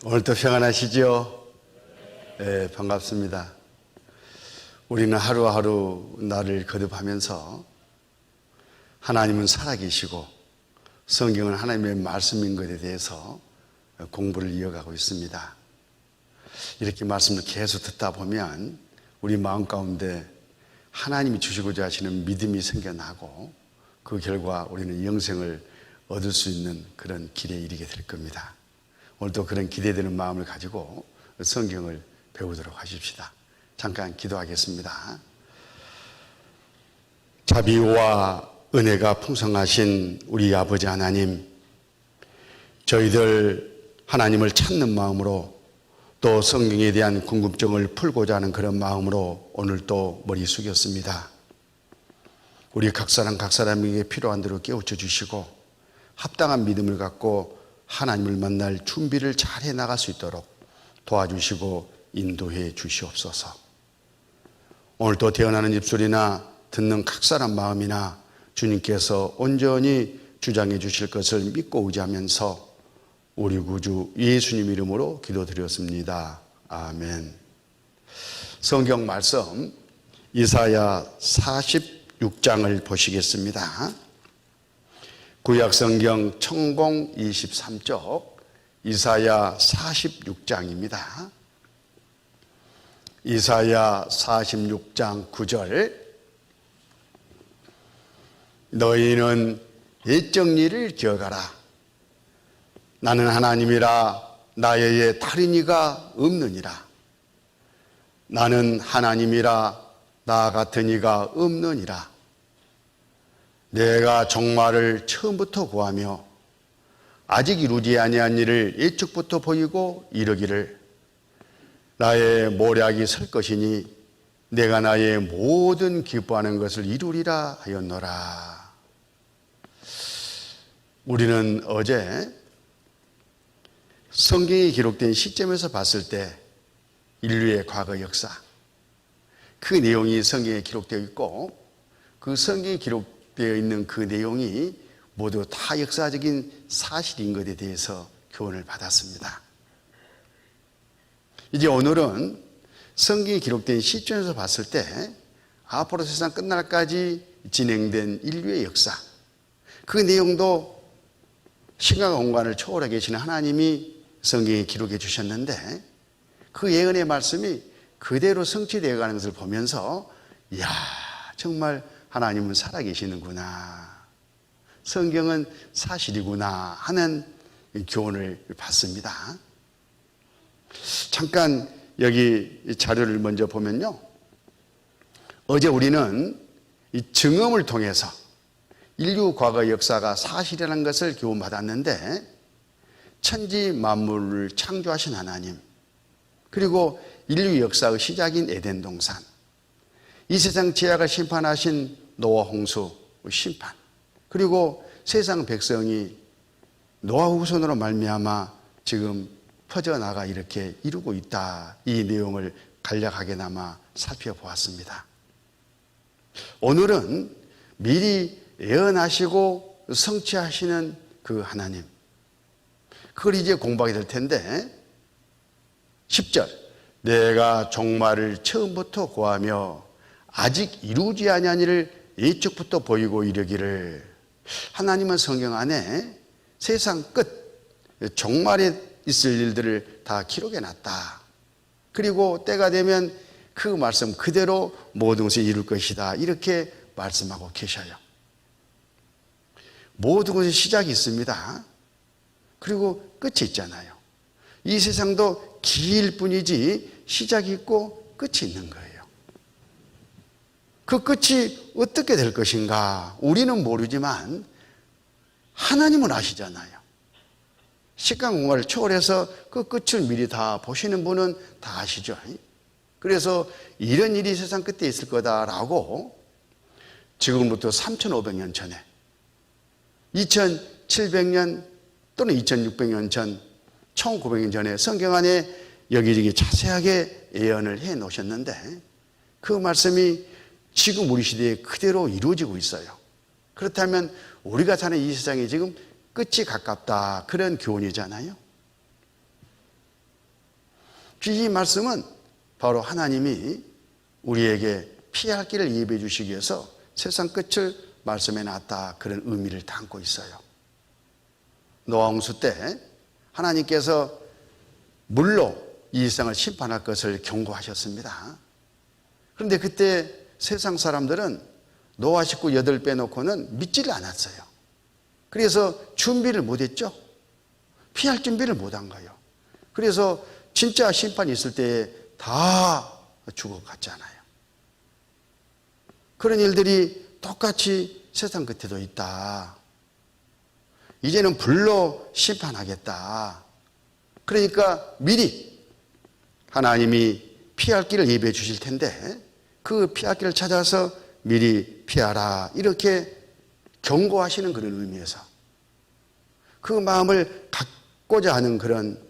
오늘도 평안하시죠? 네, 반갑습니다. 우리는 하루하루 나를 거듭하면서 하나님은 살아계시고 성경은 하나님의 말씀인 것에 대해서 공부를 이어가고 있습니다. 이렇게 말씀을 계속 듣다 보면 우리 마음 가운데 하나님이 주시고자 하시는 믿음이 생겨나고 그 결과 우리는 영생을 얻을 수 있는 그런 길에 이르게 될 겁니다. 오늘도 그런 기대되는 마음을 가지고 성경을 배우도록 하십시다. 잠깐 기도하겠습니다. 자비와 은혜가 풍성하신 우리 아버지 하나님, 저희들 하나님을 찾는 마음으로 또 성경에 대한 궁금증을 풀고자 하는 그런 마음으로 오늘 또 머리 숙였습니다. 우리 각 사람에게 필요한 대로 깨우쳐 주시고 합당한 믿음을 갖고 하나님을 만날 준비를 잘 해나갈 수 있도록 도와주시고 인도해 주시옵소서. 오늘도 태어나는 입술이나 듣는 각 사람 마음이나 주님께서 온전히 주장해 주실 것을 믿고 의지하면서 우리 구주 예수님 이름으로 기도드렸습니다. 아멘. 성경 말씀 이사야 46장을 보시겠습니다. 구약성경 청공 23쪽 이사야 46장입니다. 이사야 46장 9절 너희는 옛적 일을 기억하라. 나는 하나님이라 나의 다른 이가 없느니라. 나는 하나님이라 나 같은 이가 없느니라. 내가 종말을 처음부터 구하며 아직 이루지 아니한 일을 예측부터 보이고 이르기를 나의 모략이 설 것이니 내가 나의 모든 기뻐하는 것을 이루리라 하였노라. 우리는 어제 성경에 기록된 시점에서 봤을 때 인류의 과거 역사, 그 내용이 성경에 기록되어 있고 그 성경에 기록되어 있는 그 내용이 모두 다 역사적인 사실인 것에 대해서 교훈을 받았습니다. 이제 오늘은 성경에 기록된 시점에서 봤을 때 앞으로 세상 끝날까지 진행된 인류의 역사, 그 내용도 시간과 공간을 초월해 계시는 하나님이 성경에 기록해 주셨는데 그 예언의 말씀이 그대로 성취되어 가는 것을 보면서 이야, 정말 하나님은 살아계시는구나, 성경은 사실이구나 하는 교훈을 받습니다. 잠깐 여기 자료를 먼저 보면요, 어제 우리는 이 증언을 통해서 인류 과거 역사가 사실이라는 것을 교훈받았는데 천지 만물을 창조하신 하나님, 그리고 인류 역사의 시작인 에덴 동산, 이 세상 죄악을 심판하신 노아 홍수 심판, 그리고 세상 백성이 노아 후손으로 말미암아 지금 퍼져나가 이렇게 이루고 있다, 이 내용을 간략하게나마 살펴보았습니다. 오늘은 미리 예언하시고 성취하시는 그 하나님, 그걸 이제 공부하게 될 텐데 10절 내가 종말을 처음부터 구하며 아직 이루지 아니한 일을 예측부터 보이고 이르기를, 하나님은 성경 안에 세상 끝 종말에 있을 일들을 다 기록해 놨다. 그리고 때가 되면 그 말씀 그대로 모든 것을 이룰 것이다, 이렇게 말씀하고 계셔요. 모든 것의 시작이 있습니다. 그리고 끝이 있잖아요. 이 세상도 길 뿐이지 시작이 있고 끝이 있는 거예요. 그 끝이 어떻게 될 것인가 우리는 모르지만 하나님은 아시잖아요. 시간 공간을 초월해서 그 끝을 미리 다 보시는 분은 다 아시죠. 그래서 이런 일이 세상 끝에 있을 거다라고 지금부터 3,500년 전에 2,700년 또는 2,600년 전, 1,900년 전에 성경 안에 여기저기 자세하게 예언을 해 놓으셨는데 그 말씀이 지금 우리 시대에 그대로 이루어지고 있어요. 그렇다면 우리가 사는 이 세상이 지금 끝이 가깝다, 그런 교훈이잖아요. 이 말씀은 바로 하나님이 우리에게 피할 길을 예비해 주시기 위해서 세상 끝을 말씀해 놨다, 그런 의미를 담고 있어요. 노아 홍수 때 하나님께서 물로 이 세상을 심판할 것을 경고하셨습니다. 그런데 그때 세상 사람들은 노아 식구 8 빼놓고는 믿지를 않았어요. 그래서 준비를 못했죠. 피할 준비를 못한 거예요. 그래서 진짜 심판이 있을 때에 다 죽어갔잖아요. 그런 일들이 똑같이 세상 끝에도 있다. 이제는 불로 심판하겠다. 그러니까 미리 하나님이 피할 길을 예비해 주실 텐데 그 피할 길을 찾아서 미리 피하라, 이렇게 경고하시는 그런 의미에서 그 마음을 갖고자 하는 그런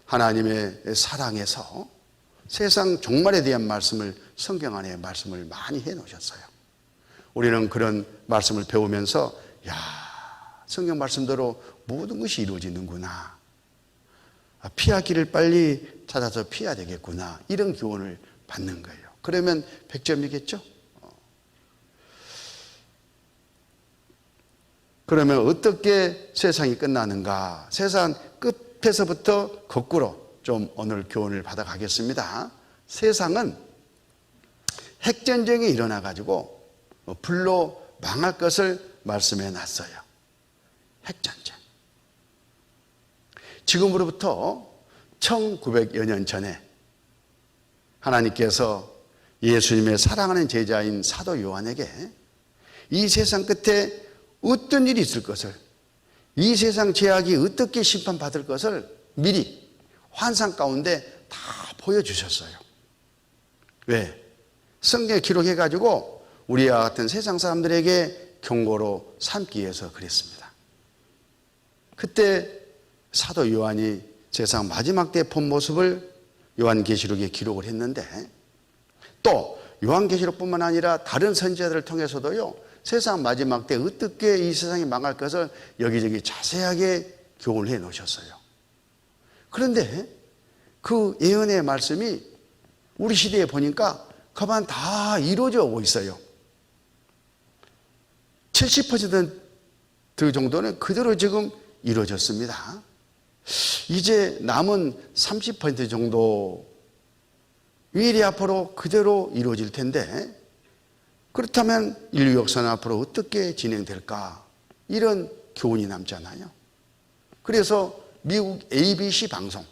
하나님의 사랑에서 세상 종말에 대한 말씀을, 성경 안에 말씀을 많이 해 놓으셨어요. 우리는 그런 말씀을 배우면서 성경 말씀대로 모든 것이 이루어지는구나, 피할 길을 빨리 찾아서 피해야 되겠구나, 이런 교훈을 받는 거예요. 그러면 100점이겠죠? 그러면 어떻게 세상이 끝나는가? 세상 끝에서부터 거꾸로 좀 오늘 교훈을 받아가겠습니다. 세상은 핵전쟁이 일어나가지고 불로 망할 것을 말씀해 놨어요. 핵전쟁. 지금으로부터 1900여 년 전에 하나님께서 예수님의 사랑하는 제자인 사도 요한에게 이 세상 끝에 어떤 일이 있을 것을, 이 세상 죄악이 어떻게 심판받을 것을 미리 환상 가운데 다 보여주셨어요. 왜? 성경에 기록해가지고 우리와 같은 세상 사람들에게 경고로 삼기 위해서 그랬습니다. 그때 사도 요한이 세상 마지막 때 본 모습을 요한계시록에 기록을 했는데, 또 요한계시록뿐만 아니라 다른 선지자들을 통해서도요, 세상 마지막 때 어떻게 이 세상이 망할 것을 여기저기 자세하게 교훈을 해 놓으셨어요. 그런데 그 예언의 말씀이 우리 시대에 보니까 거반 다 이루어져 오고 있어요. 70% 정도는 그대로 지금 이루어졌습니다. 이제 남은 30% 정도 일이 앞으로 그대로 이루어질 텐데, 그렇다면 인류 역사는 앞으로 어떻게 진행될까? 이런 교훈이 남잖아요. 그래서 미국 ABC 방송,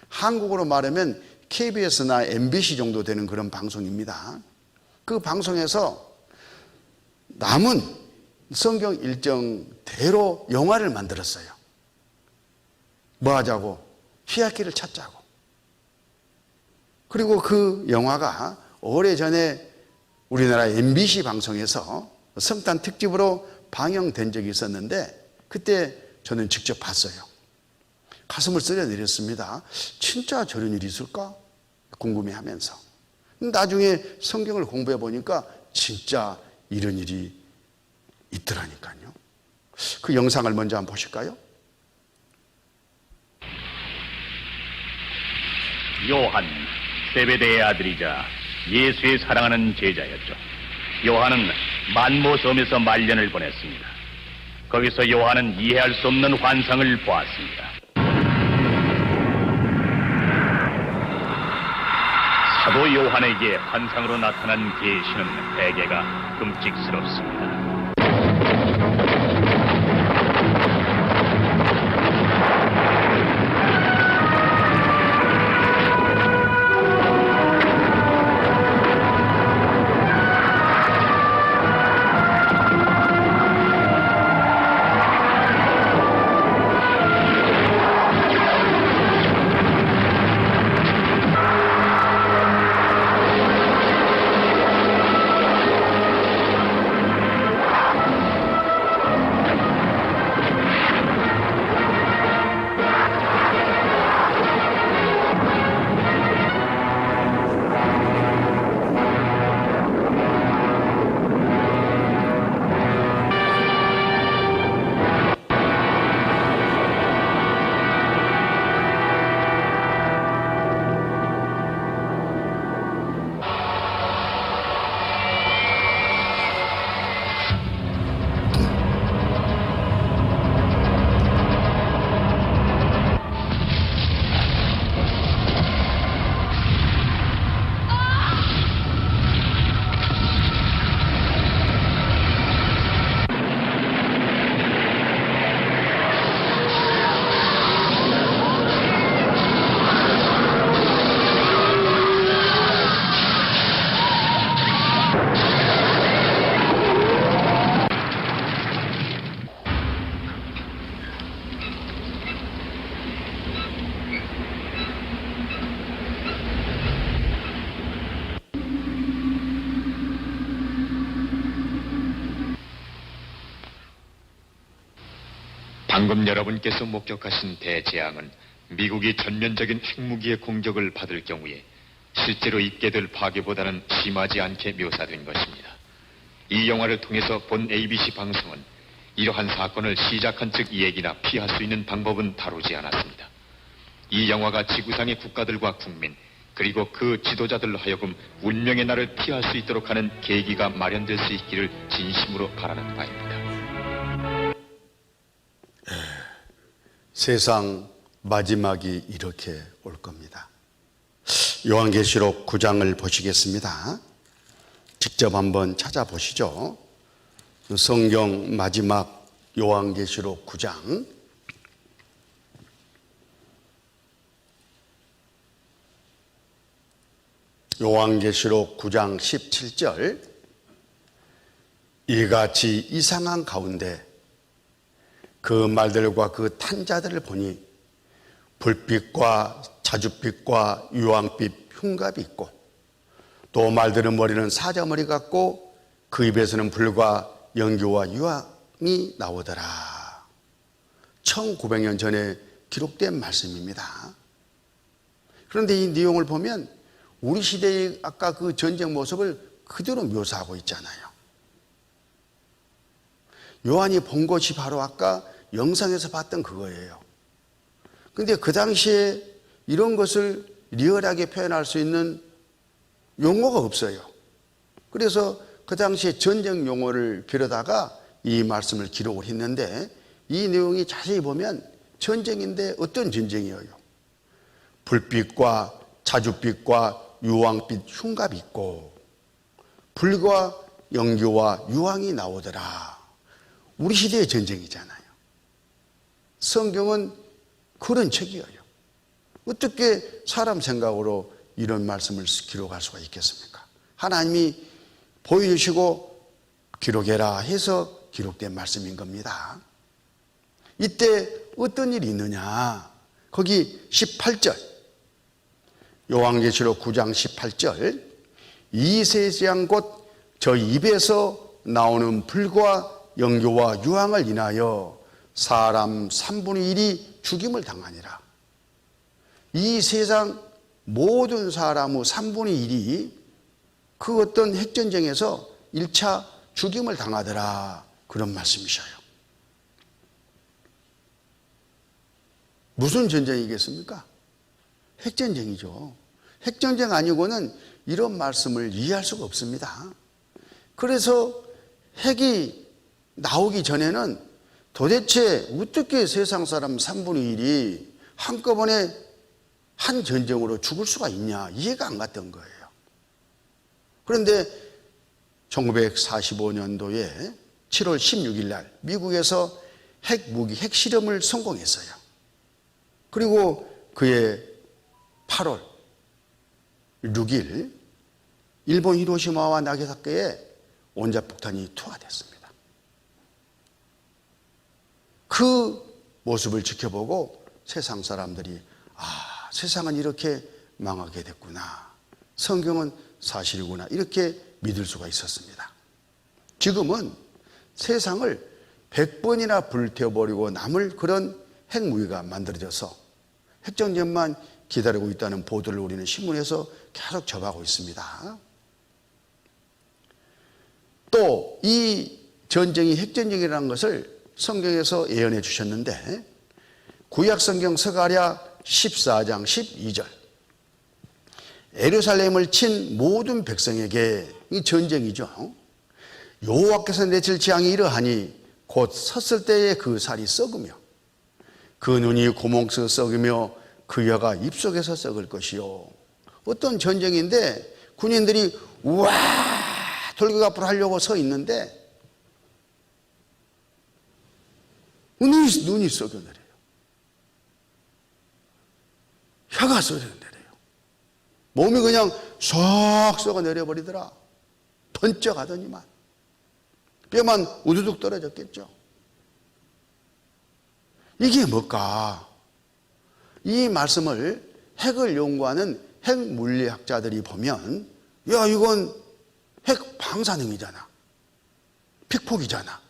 한국으로 말하면 KBS나 MBC 정도 되는 그런 방송입니다. 그 방송에서 남은 성경 일정대로 영화를 만들었어요. 뭐 하자고? 피할 길을 찾자고. 그리고 그 영화가 오래전에 우리나라 MBC 방송에서 성탄 특집으로 방영된 적이 있었는데, 그때 저는 직접 봤어요. 가슴을 쓸어내렸습니다. 진짜 저런 일이 있을까? 궁금해하면서. 나중에 성경을 공부해 보니까 진짜 이런 일이 있더라니까요. 그 영상을 먼저 한번 보실까요? 요한, 세베대의 아들이자 예수의 사랑하는 제자였죠. 요한은 만모섬에서 말년을 보냈습니다. 거기서 요한은 이해할 수 없는 환상을 보았습니다. 사도 요한에게 환상으로 나타난 계시는 대개가 끔찍스럽습니다. 방금 여러분께서 목격하신 대재앙은 미국이 전면적인 핵무기의 공격을 받을 경우에 실제로 입게 될 파괴보다는 심하지 않게 묘사된 것입니다. 이 영화를 통해서 본 ABC 방송은 이러한 사건을 시작한 즉 얘기나 피할 수 있는 방법은 다루지 않았습니다. 이 영화가 지구상의 국가들과 국민 그리고 그 지도자들로 하여금 운명의 날을 피할 수 있도록 하는 계기가 마련될 수 있기를 진심으로 바라는 바입니다. 세상 마지막이 이렇게 올 겁니다. 요한계시록 9장을 보시겠습니다. 직접 한번 찾아보시죠. 성경 마지막 요한계시록 9장. 요한계시록 9장 17절. 이같이 이상한 가운데 그 말들과 그 탄 자들을 보니 불빛과 자줏빛과 유황빛 흉갑이 있고 또 말들은 머리는 사자머리 같고 그 입에서는 불과 연기와 유황이 나오더라. 1900년 전에 기록된 말씀입니다. 그런데 이 내용을 보면 우리 시대의 아까 그 전쟁 모습을 그대로 묘사하고 있잖아요. 요한이 본 것이 바로 아까 영상에서 봤던 그거예요. 근데 그 당시에 이런 것을 리얼하게 표현할 수 있는 용어가 없어요. 그래서 그 당시에 전쟁 용어를 빌어다가 이 말씀을 기록을 했는데 이 내용이 자세히 보면 전쟁인데 어떤 전쟁이에요? 불빛과 자줏빛과 유황빛 흉갑이 있고 불과 연기와 유황이 나오더라. 우리 시대의 전쟁이잖아요. 성경은 그런 책이에요. 어떻게 사람 생각으로 이런 말씀을 기록할 수가 있겠습니까? 하나님이 보여주시고 기록해라 해서 기록된 말씀인 겁니다. 이때 어떤 일이 있느냐? 거기 18절 요한계시록 9장 18절 이 세상 곧 저 입에서 나오는 불과 연기와 유황을 인하여 사람 3분의 1이 죽임을 당하니라. 이 세상 모든 사람의 3분의 1이 그 어떤 핵전쟁에서 1차 죽임을 당하더라. 그런 말씀이셔요. 무슨 전쟁이겠습니까? 핵전쟁이죠. 핵전쟁 아니고는 이런 말씀을 이해할 수가 없습니다. 그래서 핵이 나오기 전에는 도대체 어떻게 세상 사람 3분의 1이 한꺼번에 한 전쟁으로 죽을 수가 있냐 이해가 안 갔던 거예요. 그런데 1945년도에 7월 16일 날 미국에서 핵무기 핵실험을 성공했어요. 그리고 그해 8월 6일 일본 히로시마와 나가사키에 원자폭탄이 투하됐습니다. 그 모습을 지켜보고 세상 사람들이 세상은 이렇게 망하게 됐구나. 성경은 사실이구나. 이렇게 믿을 수가 있었습니다. 지금은 세상을 100번이나 불태워버리고 남을 그런 핵무기가 만들어져서 핵전쟁만 기다리고 있다는 보도를 우리는 신문에서 계속 접하고 있습니다. 또 이 전쟁이 핵전쟁이라는 것을 성경에서 예언해 주셨는데 구약성경 스가랴 14장 12절 예루살렘을 친 모든 백성에게 이 전쟁이죠. 여호와께서 내칠 재앙이 이러하니 곧 섰을 때에 그 살이 썩으며 그 눈이 고목에서 썩으며 그 혀가 입속에서 썩을 것이요. 어떤 전쟁인데 군인들이 우와 돌격 앞으로 하려고 서 있는데 눈이 썩어내려요. 혀가 썩어내려요. 몸이 그냥 쏙 썩어내려버리더라. 번쩍하더니만 뼈만 우두둑 떨어졌겠죠. 이게 뭘까? 이 말씀을 핵을 연구하는 핵물리학자들이 보면 야 이건 핵 방사능이잖아. 픽폭이잖아.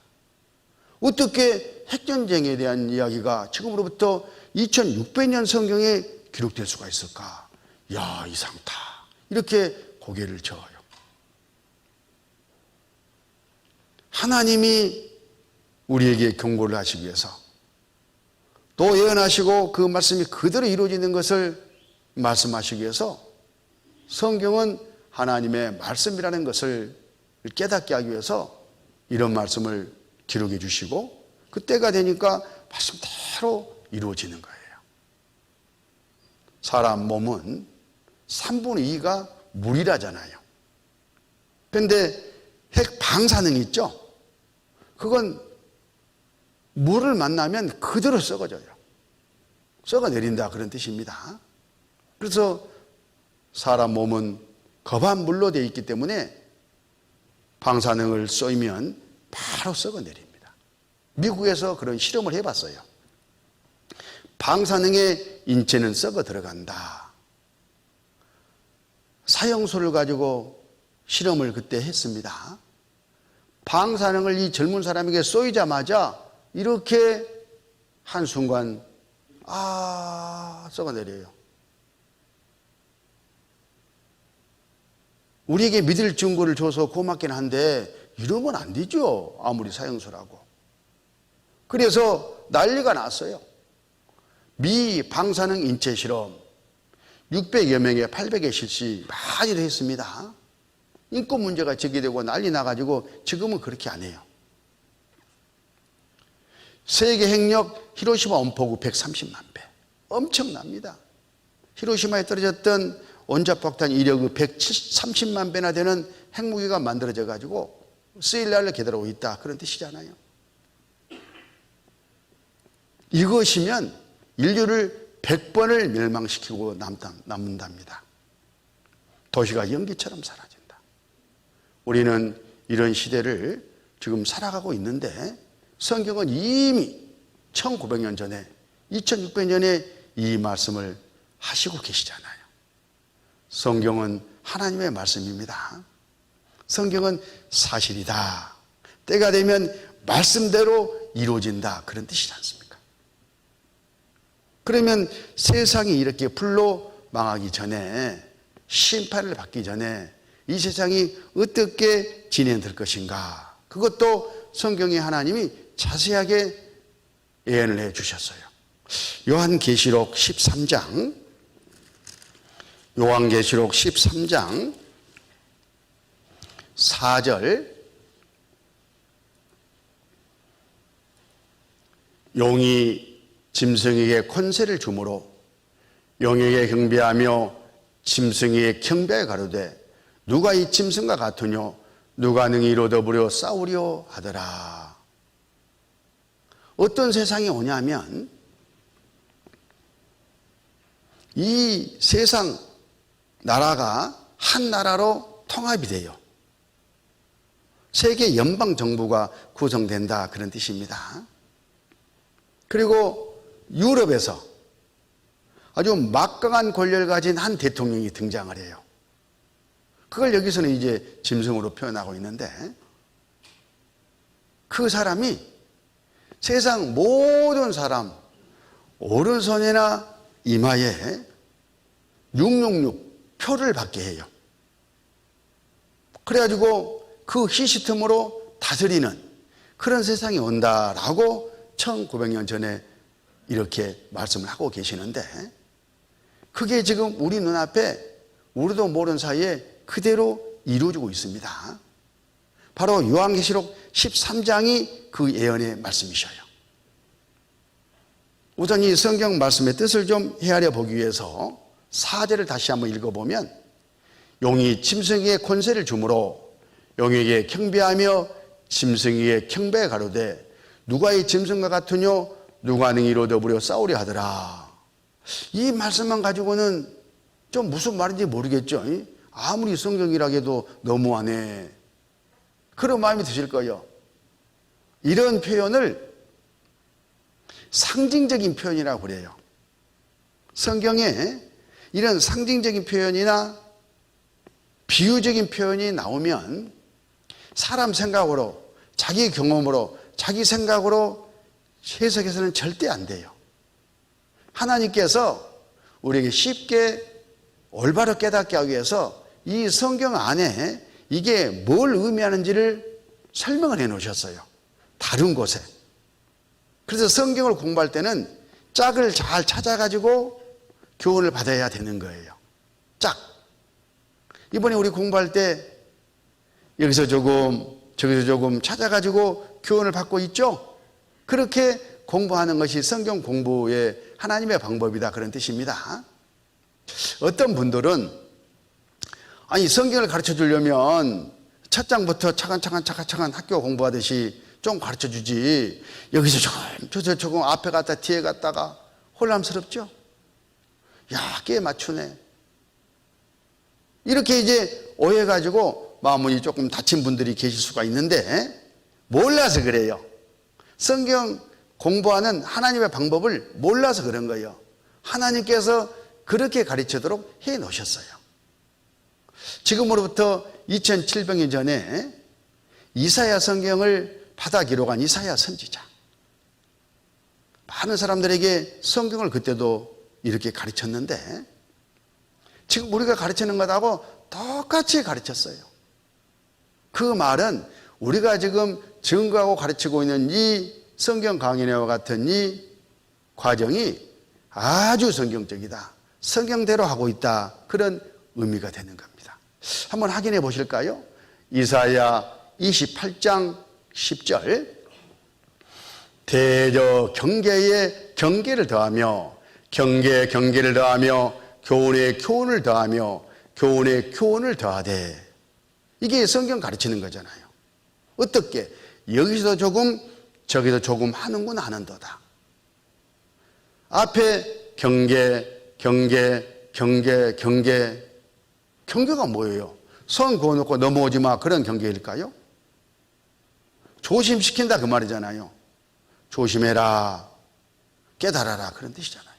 어떻게 핵전쟁에 대한 이야기가 지금으로부터 2600년 성경에 기록될 수가 있을까? 야, 이상하다. 이렇게 고개를 저어요. 하나님이 우리에게 경고를 하시기 위해서 또 예언하시고 그 말씀이 그대로 이루어지는 것을 말씀하시기 위해서 성경은 하나님의 말씀이라는 것을 깨닫게 하기 위해서 이런 말씀을 기록해 주시고 그때가 되니까 말씀대로 이루어지는 거예요. 사람 몸은 3분의 2가 물이라잖아요. 그런데 핵 방사능 있죠? 그건 물을 만나면 그대로 썩어져요. 썩어내린다 그런 뜻입니다. 그래서 사람 몸은 겁한 물로 되어 있기 때문에 방사능을 쏘면 바로 썩어내립니다. 미국에서 그런 실험을 해봤어요. 방사능에 인체는 썩어 들어간다. 사형수를 가지고 실험을 그때 했습니다. 방사능을 이 젊은 사람에게 쏘이자마자 이렇게 한순간 썩어내려요. 우리에게 믿을 증거를 줘서 고맙긴 한데 이러면 안 되죠. 아무리 사형수라고. 그래서 난리가 났어요. 미 방사능 인체 실험 600여 명에 800의 실시 많이도 했습니다. 인권 문제가 제기되고 난리 나가지고 지금은 그렇게 안 해요. 세계 핵력 히로시마 원폭우 130만 배. 엄청납니다. 히로시마에 떨어졌던 원자폭탄 이력의 130만 배나 되는 핵무기가 만들어져 가지고 쓰일 날을 기다리고 있다. 그런 뜻이잖아요. 이것이면 인류를 100번을 멸망시키고 남는답니다. 도시가 연기처럼 사라진다. 우리는 이런 시대를 지금 살아가고 있는데 성경은 이미 1900년 전에 2600년에 이 말씀을 하시고 계시잖아요. 성경은 하나님의 말씀입니다. 성경은 사실이다. 때가 되면 말씀대로 이루어진다. 그런 뜻이지 않습니까? 그러면 세상이 이렇게 불로 망하기 전에 심판을 받기 전에 이 세상이 어떻게 진행될 것인가? 그것도 성경의 하나님이 자세하게 예언을 해 주셨어요. 요한계시록 13장 4절 용이 짐승에게 권세를 주므로 용에게 경배하며 짐승에게 경배하여 가로되 누가 이 짐승과 같으뇨 누가 능히 이로더불어 싸우려 하더라. 어떤 세상이 오냐면 이 세상 나라가 한 나라로 통합이 돼요. 세계 연방 정부가 구성된다 그런 뜻입니다. 그리고 유럽에서 아주 막강한 권력을 가진 한 대통령이 등장을 해요. 그걸 여기서는 이제 짐승으로 표현하고 있는데 그 사람이 세상 모든 사람 오른손이나 이마에 666 표를 받게 해요. 그래가지고 그 시스템으로 다스리는 그런 세상이 온다라고 1900년 전에 이렇게 말씀을 하고 계시는데 그게 지금 우리 눈앞에 우리도 모르는 사이에 그대로 이루어지고 있습니다. 바로 요한계시록 13장이 그 예언의 말씀이셔요. 우선 이 성경 말씀의 뜻을 좀 헤아려 보기 위해서 4절을 다시 한번 읽어보면 용이 짐승에게 권세를 주므로 용에게 경배하며 짐승에게 경배해 가로되 누가 이 짐승과 같으뇨 누가 능히 이로더불어 싸우려 하더라. 이 말씀만 가지고는 좀 무슨 말인지 모르겠죠. 아무리 성경이라 해도 너무하네. 그런 마음이 드실 거예요. 이런 표현을 상징적인 표현이라고 그래요. 성경에 이런 상징적인 표현이나 비유적인 표현이 나오면 사람 생각으로 자기 경험으로 자기 생각으로 해석해서는 절대 안 돼요. 하나님께서 우리에게 쉽게 올바로 깨닫게 하기 위해서 이 성경 안에 이게 뭘 의미하는지를 설명을 해 놓으셨어요. 다른 곳에. 그래서 성경을 공부할 때는 짝을 잘 찾아가지고 교훈을 받아야 되는 거예요. 짝. 이번에 우리 공부할 때 여기서 조금 저기서 조금 찾아가지고 교훈을 받고 있죠. 그렇게 공부하는 것이 성경 공부의 하나님의 방법이다, 그런 뜻입니다. 어떤 분들은 아니 성경을 가르쳐 주려면 첫 장부터 차근차근 학교 공부하듯이 좀 가르쳐 주지, 여기서 조금 앞에 갔다 뒤에 갔다가 혼란스럽죠. 야, 꽤 맞추네. 이렇게 이제 오해가지고 마음이 조금 다친 분들이 계실 수가 있는데 몰라서 그래요. 성경 공부하는 하나님의 방법을 몰라서 그런 거예요. 하나님께서 그렇게 가르치도록 해 놓으셨어요. 지금으로부터 2700년 전에 이사야 성경을 받아 기록한 이사야 선지자, 많은 사람들에게 성경을 그때도 이렇게 가르쳤는데 지금 우리가 가르치는 것하고 똑같이 가르쳤어요. 그 말은 우리가 지금 증거하고 가르치고 있는 이 성경 강연회와 같은 이 과정이 아주 성경적이다, 성경대로 하고 있다, 그런 의미가 되는 겁니다. 한번 확인해 보실까요? 이사야 28장 10절, 대저 경계에 경계를 더하며 경계를 더하며 교훈에 교훈을 더하며 교훈에 교훈을 더하되, 이게 성경 가르치는 거잖아요. 어떻게? 여기서 조금 저기서 조금 하는구나 하는도다. 앞에 경계가 뭐예요? 선 그어놓고 넘어오지 마, 그런 경계일까요? 조심시킨다, 그 말이잖아요. 조심해라, 깨달아라, 그런 뜻이잖아요.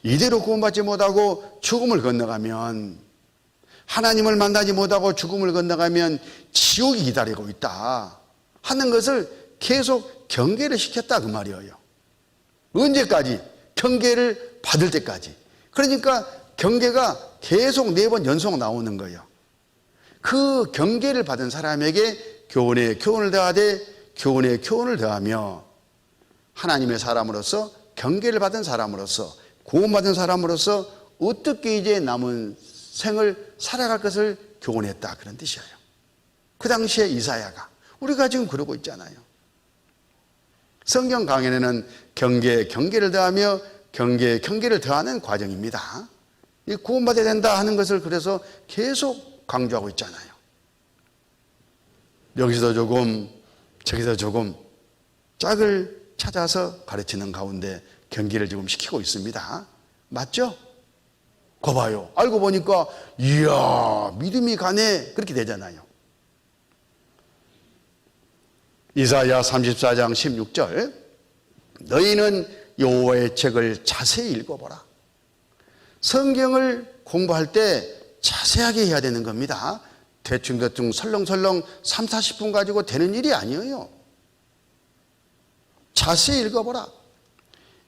이대로 구원받지 못하고 죽음을 건너가면, 하나님을 만나지 못하고 죽음을 건너가면 지옥이 기다리고 있다 하는 것을 계속 경계를 시켰다, 그 말이에요. 언제까지? 경계를 받을 때까지. 그러니까 경계가 계속 4번 연속 나오는 거예요. 그 경계를 받은 사람에게 교훈에 교훈을 더하되 교훈에 교훈을 더하며, 하나님의 사람으로서, 경계를 받은 사람으로서, 구원받은 사람으로서 어떻게 이제 남은 생을 살아갈 것을 교훈했다, 그런 뜻이에요. 그 당시에 이사야가, 우리가 지금 그러고 있잖아요. 성경 강연에는 경계를 더하며 경계를 더하는 과정입니다. 이 구원받아야 된다 하는 것을 그래서 계속 강조하고 있잖아요. 여기서 조금 저기서 조금 짝을 찾아서 가르치는 가운데 경계를 지금 시키고 있습니다. 맞죠? 거 봐요. 알고 보니까 이야, 믿음이 가네, 그렇게 되잖아요. 이사야 34장 16절, 너희는 여호와의 책을 자세히 읽어보라. 성경을 공부할 때 자세하게 해야 되는 겁니다. 대충 설렁설렁 3, 40분 가지고 되는 일이 아니에요. 자세히 읽어보라.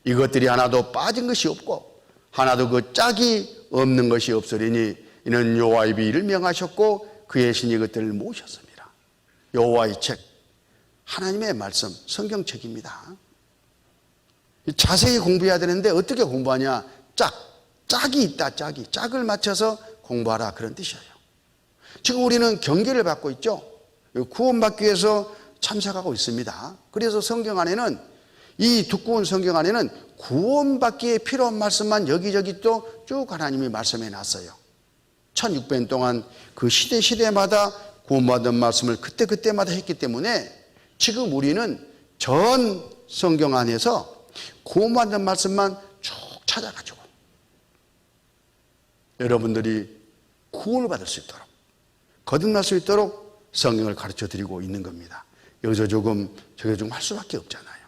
이것들이 하나도 빠진 것이 없고 하나도 그 짝이 없는 것이 없으리니 이는 여호와의 이를 명하셨고 그의 신이 그것들을 모으셨습니다. 여호와의 책, 하나님의 말씀, 성경책입니다. 자세히 공부해야 되는데 어떻게 공부하냐? 짝이 있다, 짝을 맞춰서 공부하라, 그런 뜻이에요. 지금 우리는 경계를 받고 있죠. 구원받기 위해서 참석하고 있습니다. 그래서 성경 안에는, 이 두꺼운 성경 안에는 구원받기에 필요한 말씀만 여기저기 또 쭉 하나님이 말씀해 놨어요. 1600년 동안 그 시대마다 구원받은 말씀을 그때마다 했기 때문에 지금 우리는 전 성경 안에서 구원받은 말씀만 쭉 찾아가지고 여러분들이 구원을 받을 수 있도록, 거듭날 수 있도록 성경을 가르쳐 드리고 있는 겁니다. 여기서 조금 저기 좀 할 수밖에 없잖아요.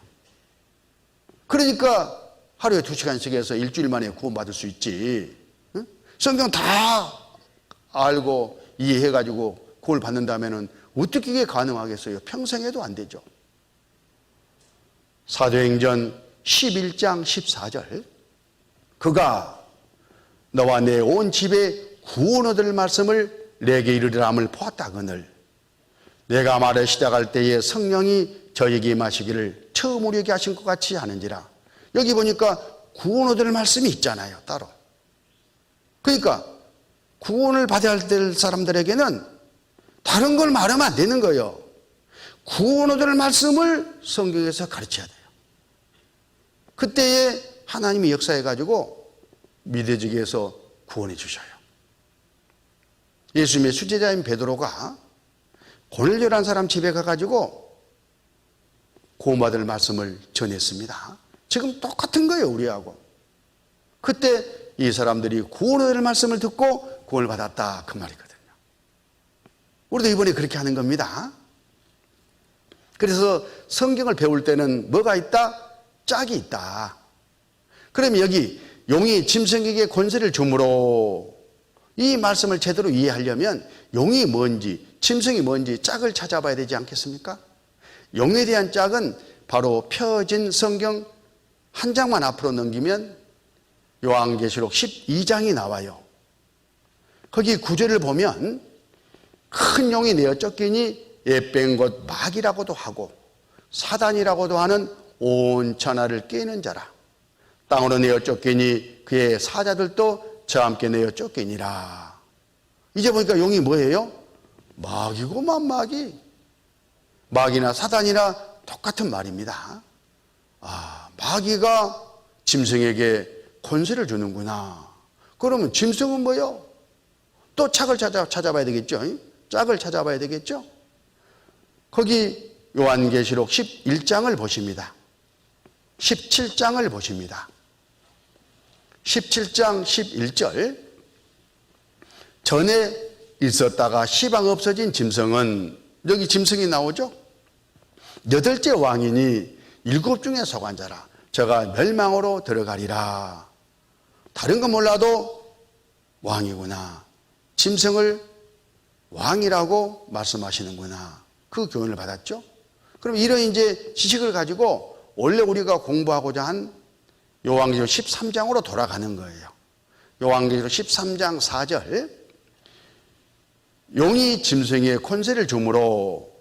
그러니까 하루에 2시간씩 해서 일주일 만에 구원받을 수 있지. 응? 성경 다 알고 이해해가지고 구원을 받는다면은 어떻게 이게 가능하겠어요? 평생 해도 안 되죠. 사도행전 11장 14절, 그가 너와 내 온 집에 구원 얻을 말씀을 내게 이르리라 함을 보았다거늘 내가 말을 시작할 때에 성령이 저에게 임하시기를 처음 우리에게 하신 것 같이 하는지라. 여기 보니까 구원 얻을 말씀이 있잖아요, 따로. 그러니까 구원을 받아야 될 사람들에게는 다른 걸 말하면 안 되는 거예요. 구원 얻을 말씀을 성경에서 가르쳐야 돼요. 그때에 하나님이 역사해가지고 미대지기에서 구원해 주셔요. 예수님의 수제자인 베드로가 고넬료라는 사람 집에 가가지고 구원받을 말씀을 전했습니다. 지금 똑같은 거예요, 우리하고. 그때 이 사람들이 구원을 말씀을 듣고 구원을 받았다, 그 말이거든요. 우리도 이번에 그렇게 하는 겁니다. 그래서 성경을 배울 때는 뭐가 있다? 짝이 있다. 그러면 여기 용이 짐승에게 권세를 주므로, 이 말씀을 제대로 이해하려면 용이 뭔지, 짐승이 뭔지 짝을 찾아봐야 되지 않겠습니까? 용에 대한 짝은 바로 펴진 성경 한 장만 앞으로 넘기면 요한계시록 12장이 나와요. 거기 구절을 보면 큰 용이 내어 쫓기니 예뺀 것 마귀라고도 하고 사단이라고도 하는 온 천하를 깨는 자라. 땅으로 내어 쫓기니 그의 사자들도 저와 함께 내어 쫓기니라. 이제 보니까 용이 뭐예요? 마귀고만 마귀. 마귀나 사단이나 똑같은 말입니다. 아, 마귀가 짐승에게 권세를 주는구나. 그러면 짐승은 뭐예요? 또 짝을 찾아봐야 되겠죠. 짝을 찾아봐야 되겠죠. 거기 요한계시록 11장을 보십니다. 17장을 보십니다. 17장 11절, 전에 있었다가 시방 없어진 짐승은, 여기 짐승이 나오죠. 8째 왕이니 7 중에 속한 자라. 저가 멸망으로 들어가리라. 다른 건 몰라도 왕이구나. 짐승을 왕이라고 말씀하시는구나. 그 교훈을 받았죠. 그럼 이런 이제 지식을 가지고 원래 우리가 공부하고자 한 요한계시록 13장으로 돌아가는 거예요. 요한계시록 13장 4절, 용이 짐승에게 권세를 주므로,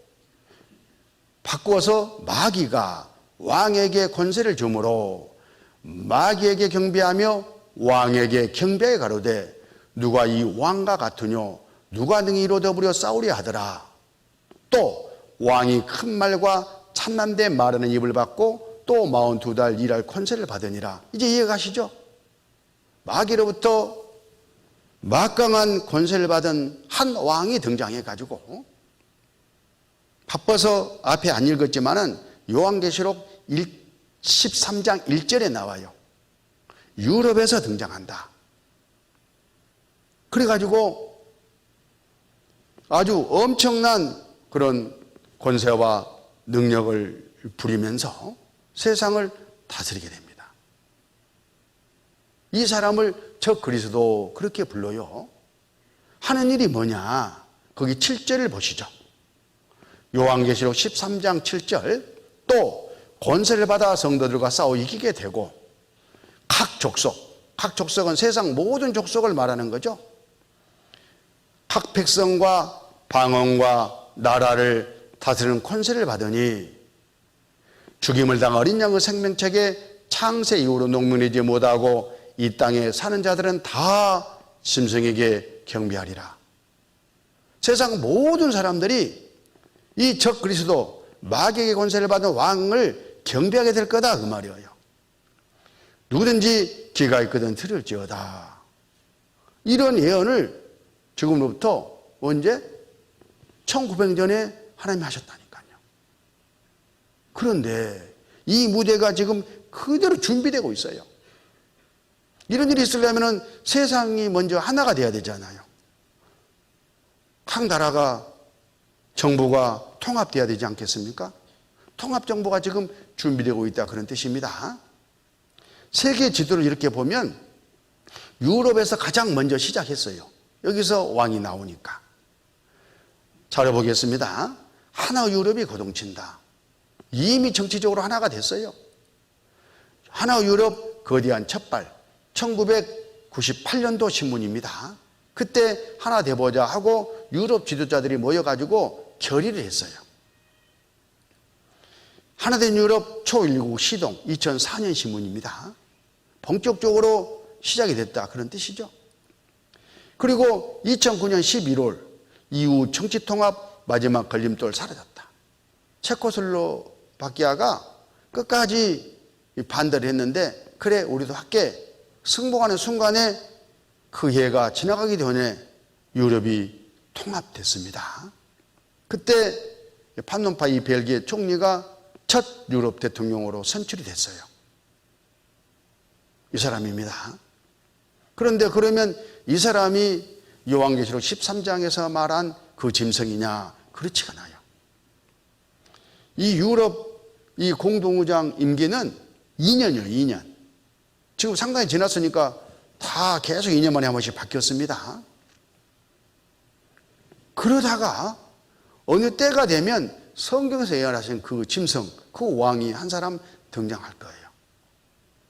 바꾸어서 마귀가 왕에게 권세를 주므로 마귀에게 경배하며 왕에게 경배해 가로되 누가 이 왕과 같으뇨 누가 능히 이로 더불어 싸우려 하더라. 또 왕이 큰 말과 참남된 말하는 입을 받고 또 42달 일할 권세를 받으니라. 이제 이해가시죠? 마귀로부터 막강한 권세를 받은 한 왕이 등장해 가지고, 바빠서 앞에 안 읽었지만은 요한계시록 13장 1절에 나와요. 유럽에서 등장한다. 그래가지고 아주 엄청난 그런 권세와 능력을 부리면서 세상을 다스리게 됩니다. 이 사람을 저 그리스도 그렇게 불러요. 하는 일이 뭐냐? 거기 7절을 보시죠. 요한계시록 13장 7절, 또 권세를 받아 성도들과 싸워 이기게 되고 각 족속은 세상 모든 족속을 말하는 거죠. 각 백성과 방언과 나라를 다스리는 권세를 받으니 죽임을 당한 어린 양의 생명책에 창세 이후로 농민이지 못하고 이 땅에 사는 자들은 다 짐승에게 경배하리라. 세상 모든 사람들이 이 적 그리스도 마귀에게 권세를 받은 왕을 경배하게 될 거다, 그 말이에요. 누구든지 귀가 있거든 들을지어다. 이런 예언을 지금로부터 언제? 1900년에 하나님이 하셨다니까요. 그런데 이 무대가 지금 그대로 준비되고 있어요. 이런 일이 있으려면 세상이 먼저 하나가 돼야 되잖아요. 각 나라가, 정부가 통합돼야 되지 않겠습니까? 통합정부가 지금 준비되고 있다, 그런 뜻입니다. 세계 지도를 이렇게 보면 유럽에서 가장 먼저 시작했어요. 여기서 왕이 나오니까. 자료 보겠습니다. 하나 유럽이 거동친다. 이미 정치적으로 하나가 됐어요. 하나 유럽 거대한 첫발 1998년도 신문입니다. 그때 하나 돼보자 하고 유럽 지도자들이 모여가지고 결의를 했어요. 하나된 유럽 초129 시동 2004년 신문입니다. 본격적으로 시작이 됐다 그런 뜻이죠. 그리고 2009년 11월 EU 정치통합 마지막 걸림돌 사라졌다. 체코슬로바키아가 끝까지 반대를 했는데 그래 우리도 할게 승복하는 순간에 그 해가 지나가기 전에 유럽이 통합됐습니다. 그때 판논파이 벨기에 총리가 첫 유럽 대통령으로 선출이 됐어요. 이 사람입니다. 그런데 그러면 이 사람이 요한계시록 13장에서 말한 그 짐승이냐? 그렇지가 않아요. 이 유럽 이 공동의장 임기는 2년이에요. 2년. 지금 상당히 지났으니까 다 계속 2년 만에 한 번씩 바뀌었습니다. 그러다가 어느 때가 되면 성경에서 예언하신 그 짐승, 그 왕이 한 사람 등장할 거예요.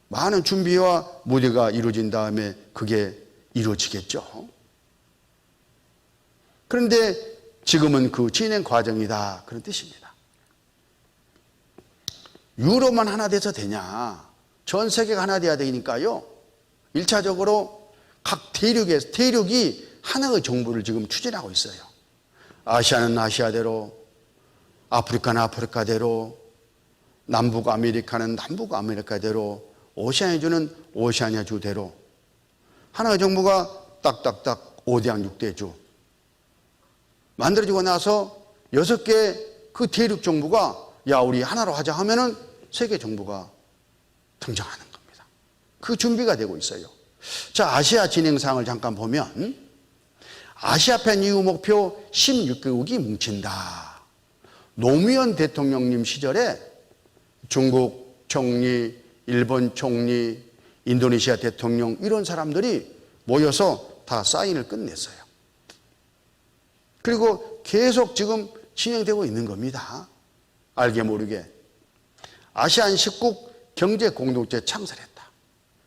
많은 준비와 무대가 이루어진 다음에 그게 이루어지겠죠. 그런데 지금은 그 진행 과정이다 그런 뜻입니다. 유럽만 하나 돼서 되냐? 전 세계가 하나 돼야 되니까요. 1차적으로 각 대륙이 하나의 정부를 지금 추진하고 있어요. 아시아는 아시아대로, 아프리카는 아프리카대로, 남북 아메리카는 남북 아메리카대로, 오세아니아주는 오세아니아주대로 하나의 정부가 딱딱딱 5대양 6대주 만들어지고 나서 6개 그 대륙 정부가 야 우리 하나로 하자 하면은 세계 정부가 등장하는 겁니다. 그 준비가 되고 있어요. 자, 아시아 진행상을 잠깐 보면 아시아팬 이후 목표 16개국이 뭉친다. 노무현 대통령님 시절에 중국 총리, 일본 총리, 인도네시아 대통령 이런 사람들이 모여서 다 사인을 끝냈어요. 그리고 계속 지금 진행되고 있는 겁니다. 알게 모르게. 아시안 10국 경제 공동체 창설했다.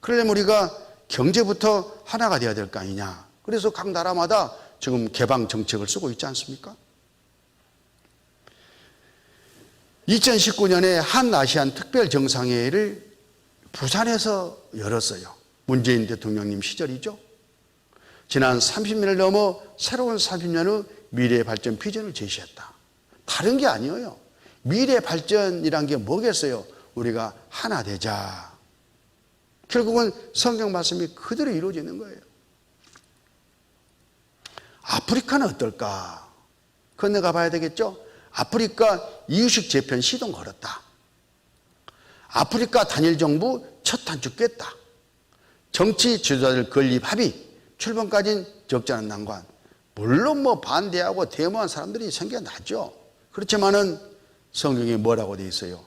그러려면 우리가 경제부터 하나가 돼야 될 거 아니냐. 그래서 각 나라마다 지금 개방 정책을 쓰고 있지 않습니까? 2019년에 한 아시안 특별 정상회의를 부산에서 열었어요. 문재인 대통령님 시절이죠. 지난 30년을 넘어 새로운 30년의 미래 발전 비전을 제시했다. 다른 게 아니에요. 미래 발전이란 게 뭐겠어요? 우리가 하나 되자. 결국은 성경 말씀이 그대로 이루어지는 거예요. 아프리카는 어떨까? 건너가 봐야 되겠죠? 아프리카 이유식 재편 시동 걸었다. 아프리카 단일 정부 첫 단추 꿰다. 정치 지도자들 건립 합의, 출범까지는 적지 않은 난관. 물론 뭐 반대하고 데모한 사람들이 생겨나죠. 그렇지만은 성경에 뭐라고 돼 있어요?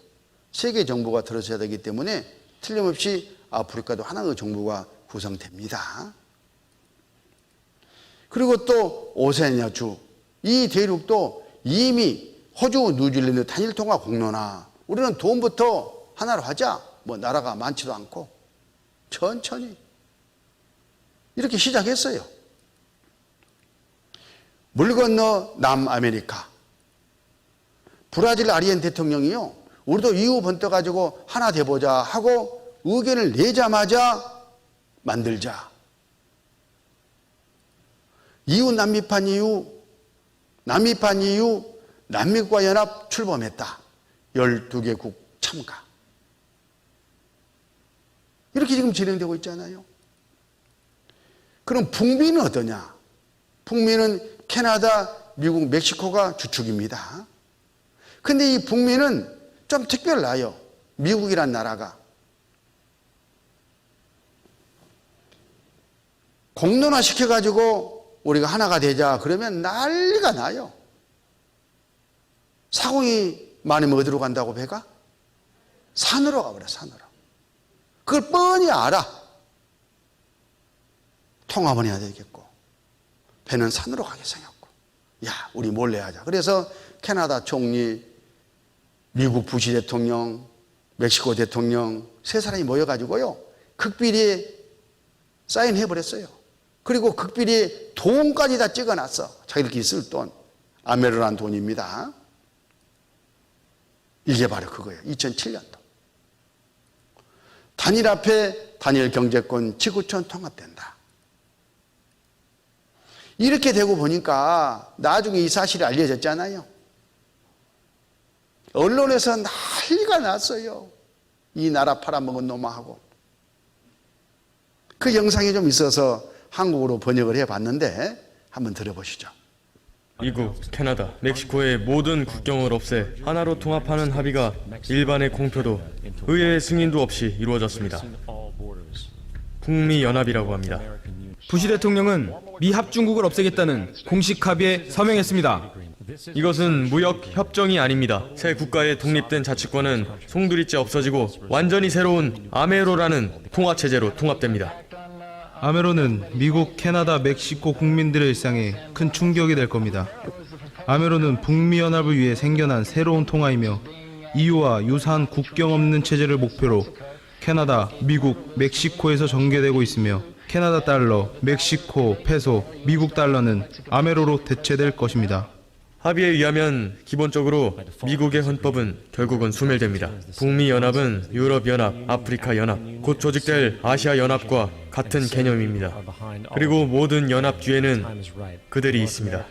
세계 정부가 들어서야 되기 때문에 틀림없이 아프리카도 하나의 정부가 구성됩니다. 그리고 또 오세아니아주, 이 대륙도 이미 호주, 뉴질랜드 단일통화 공론화. 우리는 돈부터 하나로 하자. 뭐 나라가 많지도 않고 천천히 이렇게 시작했어요. 물 건너 남아메리카. 브라질 아리엔 대통령이요. 우리도 이후 번떠가지고 하나 돼보자 하고 의견을 내자마자 만들자. 이후 남미판 이후 남미국과 연합 출범했다. 12개국 참가. 이렇게 지금 진행되고 있잖아요. 그럼 북미는 어떠냐? 북미는 캐나다, 미국, 멕시코가 주축입니다. 근데 이 북미는 좀 특별나요. 미국이란 나라가. 공론화 시켜가지고 우리가 하나가 되자 그러면 난리가 나요. 사공이 많으면 어디로 간다고 배가? 산으로 가버려, 산으로. 그걸 뻔히 알아. 통합은 해야 되겠고 배는 산으로 가게 생겼고 야 우리 몰래 하자. 그래서 캐나다 총리 미국 부시 대통령, 멕시코 대통령 세 사람이 모여가지고요. 극비리에 사인해버렸어요. 그리고 극비리에 돈까지 다 찍어놨어. 자기들끼리 쓸 돈. 아메로라는 돈입니다. 이게 바로 그거예요. 2007년도. 단일 화폐, 단일 경제권, 지구촌 통합된다. 이렇게 되고 보니까 나중에 이 사실이 알려졌잖아요. 언론에서 난리가 났어요. 이 나라 팔아먹은 놈하고. 그 영상이 좀 있어서 한국어로 번역을 해봤는데 한번 들어보시죠. 미국, 캐나다, 멕시코의 모든 국경을 없애 하나로 통합하는 합의가 일반의 공표도 의회의 승인도 없이 이루어졌습니다. 북미 연합이라고 합니다. 부시 대통령은 미 합중국을 없애겠다는 공식 합의에 서명했습니다. 이것은 무역 협정이 아닙니다. 새 국가의 독립된 자치권은 송두리째 없어지고 완전히 새로운 아메로라는 통화 체제로 통합됩니다. 아메로는 미국, 캐나다, 멕시코 국민들의 일상에 큰 충격이 될 겁니다. 아메로는 북미 연합을 위해 생겨난 새로운 통화이며 EU와 유사한 국경 없는 체제를 목표로 캐나다, 미국, 멕시코에서 전개되고 있으며 캐나다 달러, 멕시코 페소, 미국 달러는 아메로로 대체될 것입니다. 합의에 의하면 기본적으로 미국의 헌법은 결국은 소멸됩니다. 북미 연합은 유럽 연합, 아프리카 연합, 곧 조직될 아시아 연합과 같은 개념입니다. 그리고 모든 연합 뒤에는 그들이 있습니다.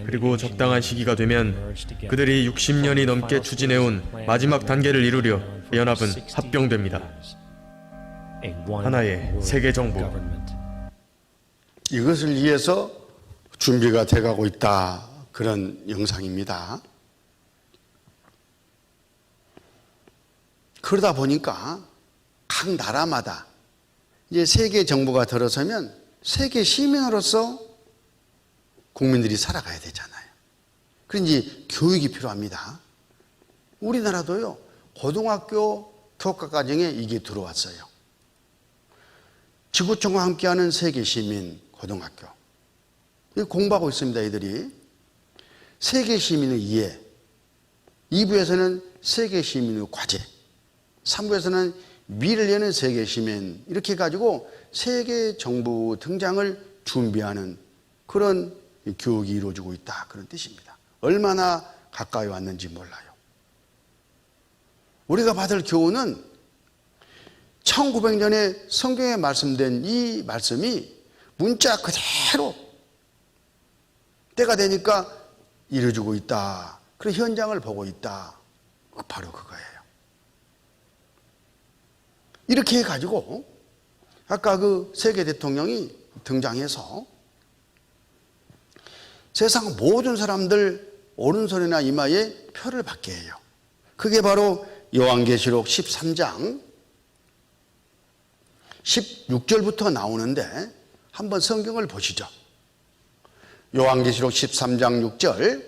그리고 적당한 시기가 되면 그들이 60년이 넘게 추진해온 마지막 단계를 이루려 연합은 합병됩니다. 하나의 세계 정부. 이것을 위해서 준비가 돼가고 있다. 그런 영상입니다. 그러다 보니까 각 나라마다 이제 세계 정부가 들어서면 세계 시민으로서 국민들이 살아가야 되잖아요. 그런지 교육이 필요합니다. 우리나라도요, 고등학교 교과 과정에 이게 들어왔어요. 지구촌과 함께하는 세계 시민 고등학교. 공부하고 있습니다, 애들이. 세계 시민의 이해, 2부에서는 세계 시민의 과제, 3부에서는 미래를 여는 세계 시민, 이렇게 해가지고 세계 정부 등장을 준비하는 그런 교육이 이루어지고 있다, 그런 뜻입니다. 얼마나 가까이 왔는지 몰라요. 우리가 받을 교훈은 1900년에 성경에 말씀된 이 말씀이 문자 그대로 때가 되니까 이루어지고 있다. 그런 현장을 보고 있다. 바로 그거예요. 이렇게 해가지고 아까 그 세계 대통령이 등장해서 세상 모든 사람들 오른손이나 이마에 표를 받게 해요. 그게 바로 요한계시록 13장 16절부터 나오는데 한번 성경을 보시죠. 요한계시록 13장 6절,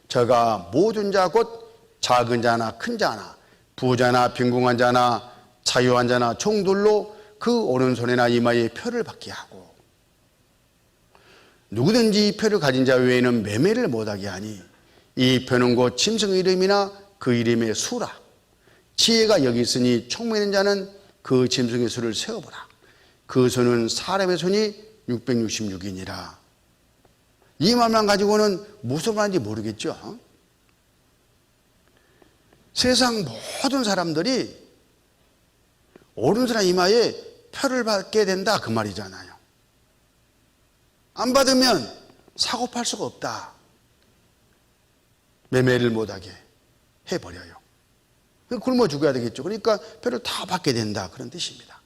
저가 모든 자 곧 작은 자나 큰 자나 부자나 빈궁한 자나 자유한 자나 종들로 그 오른손이나 이마에 표를 받게 하고 누구든지 이 표를 가진 자 외에는 매매를 못하게 하니 이 표는 곧 짐승의 이름이나 그 이름의 수라. 지혜가 여기 있으니 총 매는 자는 그 짐승의 수를 세어보라. 그 수는 사람의 손이 666이니라. 이 말만 가지고는 무슨 말인지 모르겠죠. 세상 모든 사람들이 오른손이나 이마에 표를 받게 된다, 그 말이잖아요. 안 받으면 사고 팔 수가 없다. 매매를 못하게 해버려요. 굶어 죽어야 되겠죠. 그러니까 표를 다 받게 된다, 그런 뜻입니다.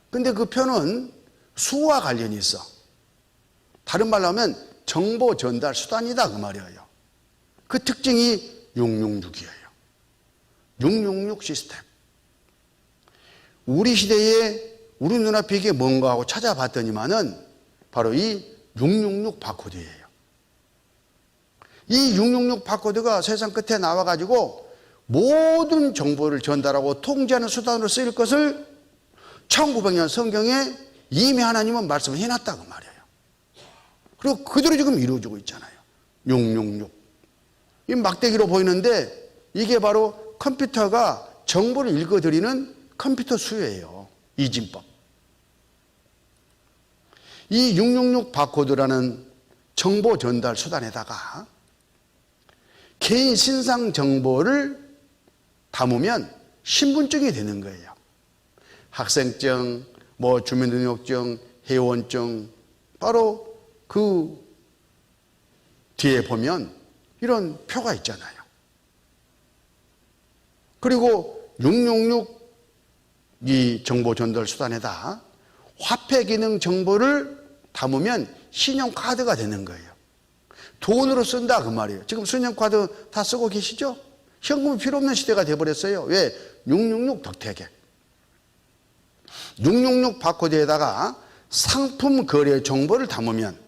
근데 그 표는 수와 관련이 있어. 다른 말로 하면 정보 전달 수단이다, 그 말이에요. 그 특징이 666이에요. 666 시스템. 우리 시대에 우리 눈앞에 이게 뭔가 하고 찾아봤더니만은 바로 이 666 바코드예요. 이 666 바코드가 세상 끝에 나와가지고 모든 정보를 전달하고 통제하는 수단으로 쓰일 것을 1900년 성경에 이미 하나님은 말씀을 해놨다, 그 말이에요. 그리고 그대로 지금 이루어지고 있잖아요. 666. 이 막대기로 보이는데 이게 바로 컴퓨터가 정보를 읽어드리는 컴퓨터 수요예요. 이진법. 이 666 바코드라는 정보 전달 수단에다가 개인 신상 정보를 담으면 신분증이 되는 거예요. 학생증, 주민등록증, 회원증, 바로 그 뒤에 보면 이런 표가 있잖아요. 그리고 666 이 정보 전달 수단에다 화폐 기능 정보를 담으면 신용카드가 되는 거예요. 돈으로 쓴다 그 말이에요. 지금 신용카드 다 쓰고 계시죠? 현금이 필요 없는 시대가 돼버렸어요. 왜? 666 덕택에. 666 바코드에다가 상품 거래 정보를 담으면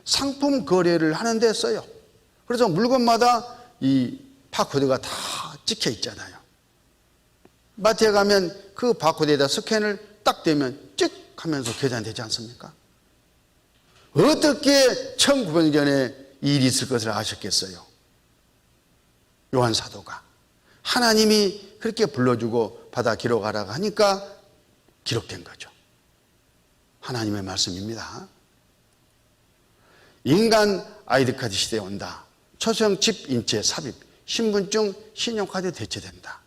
상품 거래를 하는 데 써요. 그래서 물건마다 이 바코드가 다 찍혀 있잖아요. 마트에 가면 그 바코드에다 스캔을 딱 대면 찍 하면서 계산되지 않습니까? 어떻게 1900년에 이 일이 있을 것을 아셨겠어요? 요한 사도가. 하나님이 그렇게 불러주고 받아 기록하라고 하니까 기록된 거죠. 하나님의 말씀입니다. 인간 아이디카드 시대에 온다. 초소형 칩 인체 삽입, 신분증, 신용카드 대체된다.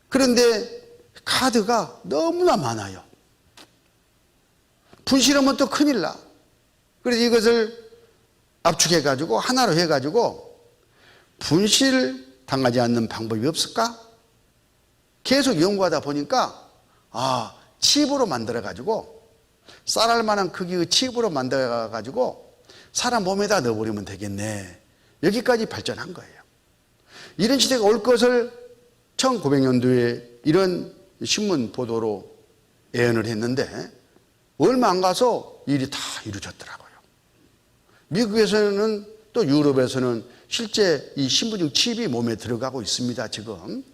그런데 카드가 너무나 많아요. 분실하면 또 큰일 나. 그래서 이것을 압축해가지고 하나로 해가지고 분실 당하지 않는 방법이 없을까? 계속 연구하다 보니까 칩으로 만들어가지고 쌀알 만한 크기의 칩으로 만들어가지고 사람 몸에다 넣어버리면 되겠네. 여기까지 발전한 거예요. 이런 시대가 올 것을 1900년도에 이런 신문 보도로 예언을 했는데 얼마 안 가서 일이 다 이루어졌더라고요. 미국에서는 또 유럽에서는 실제 이 신분증 칩이 몸에 들어가고 있습니다. 지금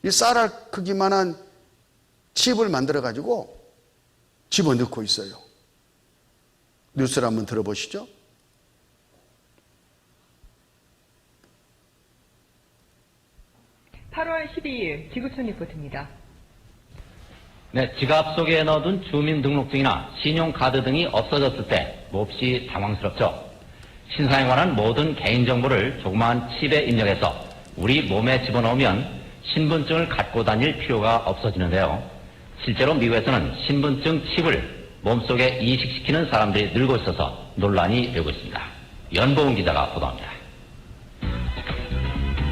이 쌀알 크기만한 칩을 만들어 가지고 집어넣고 있어요. 뉴스를 한번 들어보시죠. (8월 12일) 지구촌 리포트입니다. 네, 지갑 속에 넣어둔 주민등록증이나 신용카드 등이 없어졌을 때 몹시 당황스럽죠. 신상에 관한 모든 개인정보를 조그마한 칩에 입력해서 우리 몸에 집어넣으면 신분증을 갖고 다닐 필요가 없어지는데요. 실제로 미국에서는 신분증 칩을 몸속에 이식시키는 사람들이 늘고 있어서 논란이 되고 있습니다. 연보은 기자가 보도합니다.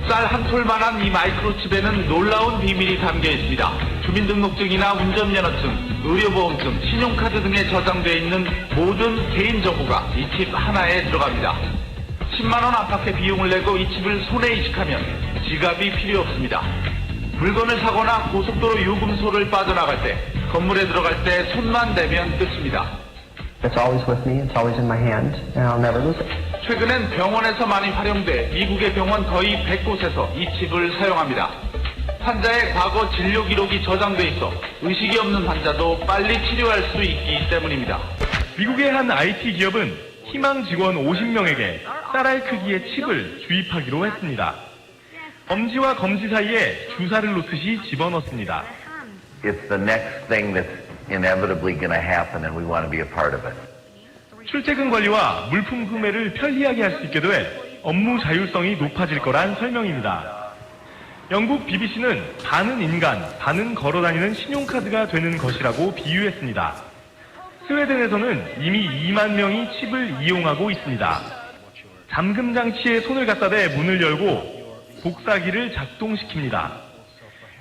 쌀 한 톨만한 이 마이크로칩에는 놀라운 비밀이 담겨 있습니다. 주민등록증이나 운전면허증, 의료보험증, 신용카드 등에 저장되어 있는 모든 개인정보가 이 칩 하나에 들어갑니다. 10만 원 안팎의 비용을 내고 이 칩을 손에 이식하면 지갑이 필요 없습니다. 물건을 사거나 고속도로 요금소를 빠져나갈 때, 건물에 들어갈 때 손만 대면 끝입니다. It's always with me. It's always in my hand, and I'll never lose it. 최근엔 병원에서 많이 활용돼 미국의 병원 거의 100곳에서 이 칩을 사용합니다. 환자의 과거 진료 기록이 저장돼 있어 의식이 없는 환자도 빨리 치료할 수 있기 때문입니다. 미국의 한 IT 기업은 희망 직원 50명에게 쌀알 크기의 칩을 주입하기로 했습니다. 엄지와 검지 사이에 주사를 놓듯이 집어넣습니다. It's the next thing that's inevitably going to happen and we want to be a part of it. 출퇴근 관리와 물품 구매를 편리하게 할 수 있게 돼 업무 자율성이 높아질 거란 설명입니다. 영국 BBC는 반은 인간, 반은 걸어다니는 신용카드가 되는 것이라고 비유했습니다. 스웨덴에서는 이미 2만 명이 칩을 이용하고 있습니다. 잠금 장치에 손을 갖다 대 문을 열고 복사기를 작동시킵니다.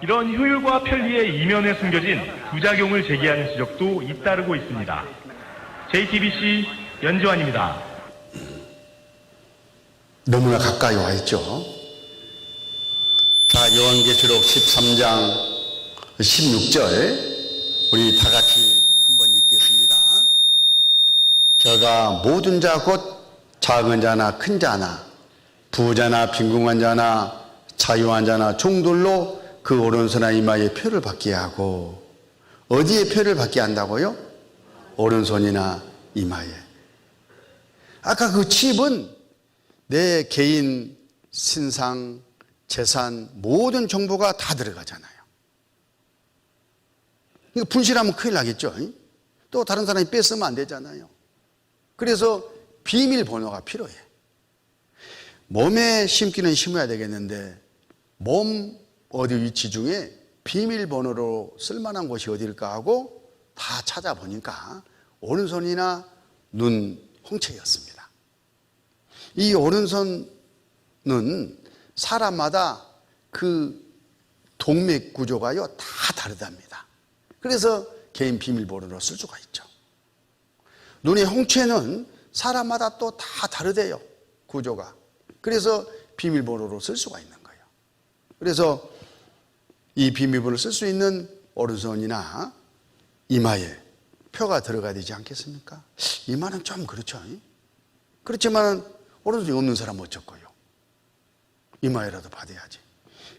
이런 효율과 편리의 이면에 숨겨진 부작용을 제기하는 지적도 잇따르고 있습니다. JTBC 연지환입니다. 너무나 가까이 와 있죠. 자, 요한계시록 13장 16절 우리 다 같이 한번 읽겠습니다. 저가 모든 자 곧 작은 자나 큰 자나 부자나 빈궁한 자나 자유한 자나 종들로 그 오른손이나 이마에 표를 받게 하고, 어디에 표를 받게 한다고요? 오른손이나 이마에. 아까 그 칩은 내 개인 신상, 재산, 모든 정보가 다 들어가잖아요. 이거 분실하면 큰일 나겠죠. 또 다른 사람이 뺏으면 안 되잖아요. 그래서 비밀번호가 필요해. 몸에 심기는 심어야 되겠는데 몸 어디 위치 중에 비밀번호로 쓸만한 곳이 어딜까 하고 다 찾아보니까 오른손이나 눈 홍채였습니다. 이 오른손은 사람마다 그 동맥 구조가요 다 다르답니다. 그래서 개인 비밀번호로 쓸 수가 있죠. 눈의 홍채는 사람마다 또 다 다르대요, 구조가. 그래서 비밀번호로 쓸 수가 있는 거예요. 그래서 이 비밀번호를 쓸 수 있는 오른손이나 이마에 표가 들어가야 되지 않겠습니까? 이마는 좀 그렇죠. 그렇지만 오른손이 없는 사람은 어쩔 거예요. 이마에라도 받아야지.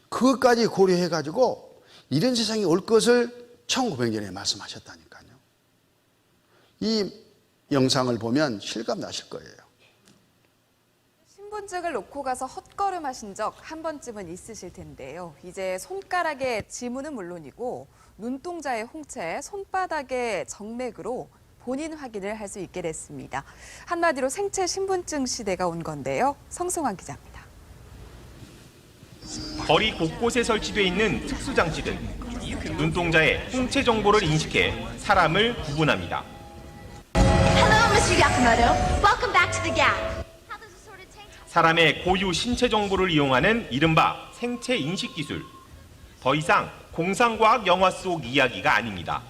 그것까지 고려해가지고 이런 세상이 올 것을 1900년에 말씀하셨다니까요. 이 영상을 보면 실감 나실 거예요. 신분증을 놓고 가서 헛걸음하신 적 한 번쯤은 있으실 텐데요. 이제 손가락의 지문은 물론이고 눈동자의 홍채, 손바닥의 정맥으로 본인 확인을 할 수 있게 됐습니다. 한마디로 생체 신분증 시대가 온 건데요. 성승환 기자입니다. 거리 곳곳에 설치되어 있는 특수장치들. 눈동자의 홍채 정보를 인식해 사람을 구분합니다. Hello, Mr. Yakamoto. Welcome back to the Gap. 사람의 고유 신체 정보를 이용하는 이른바 생체 인식 기술. 더 이상 공상과학 영화 속 이야기가 아닙니다.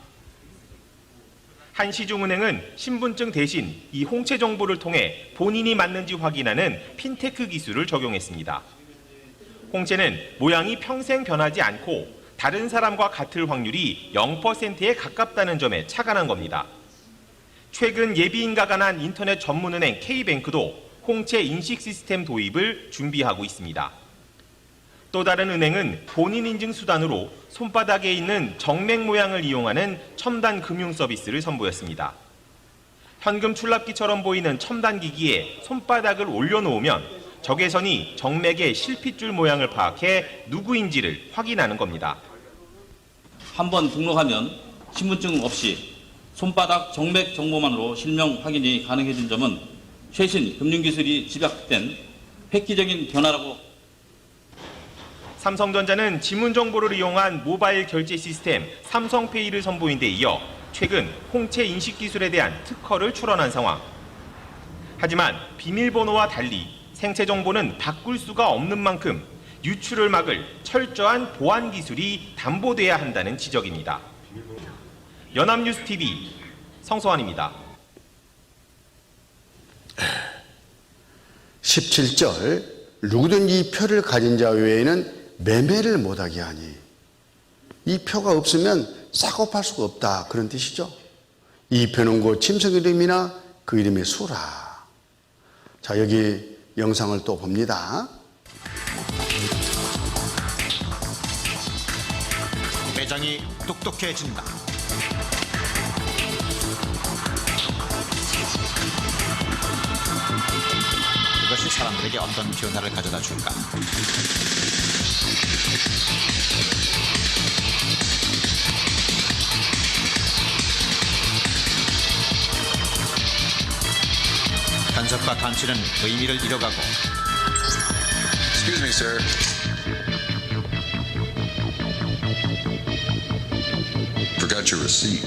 한시중은행은 신분증 대신 이 홍채 정보를 통해 본인이 맞는지 확인하는 핀테크 기술을 적용했습니다. 홍채는 모양이 평생 변하지 않고 다른 사람과 같을 확률이 0%에 가깝다는 점에 착안한 겁니다. 최근 예비인가가 난 인터넷 전문은행 K뱅크도 홍채 인식 시스템 도입을 준비하고 있습니다. 또 다른 은행은 본인 인증 수단으로 손바닥에 있는 정맥 모양을 이용하는 첨단 금융 서비스를 선보였습니다. 현금 출납기처럼 보이는 첨단 기기에 손바닥을 올려놓으면 적외선이 정맥의 실핏줄 모양을 파악해 누구인지를 확인하는 겁니다. 한번 등록하면 신분증 없이 손바닥 정맥 정보만으로 실명 확인이 가능해진 점은 최신 금융기술이 집약된 획기적인 변화라고. 삼성전자는 지문 정보를 이용한 모바일 결제 시스템 삼성페이를 선보인 데 이어 최근 홍채 인식 기술에 대한 특허를 출원한 상황. 하지만 비밀번호와 달리 생체 정보는 바꿀 수가 없는 만큼 유출을 막을 철저한 보안 기술이 담보돼야 한다는 지적입니다. 연합뉴스TV 성소환입니다. 17절 누구든지 표를 가진 자 외에는 매매를 못하게 하니 이 표가 없으면 사고 팔 수가 없다 그런 뜻이죠. 이 표는 곧 짐승 이름이나 그 이름의 수라. 자, 여기 영상을 또 봅니다. 매장이 똑똑해진다. 그것이 사람들에게 어떤 변화를 가져다 줄까? 간섭과 간치는 의미를 잃어가고. Excuse me, sir. Forgot your receipt.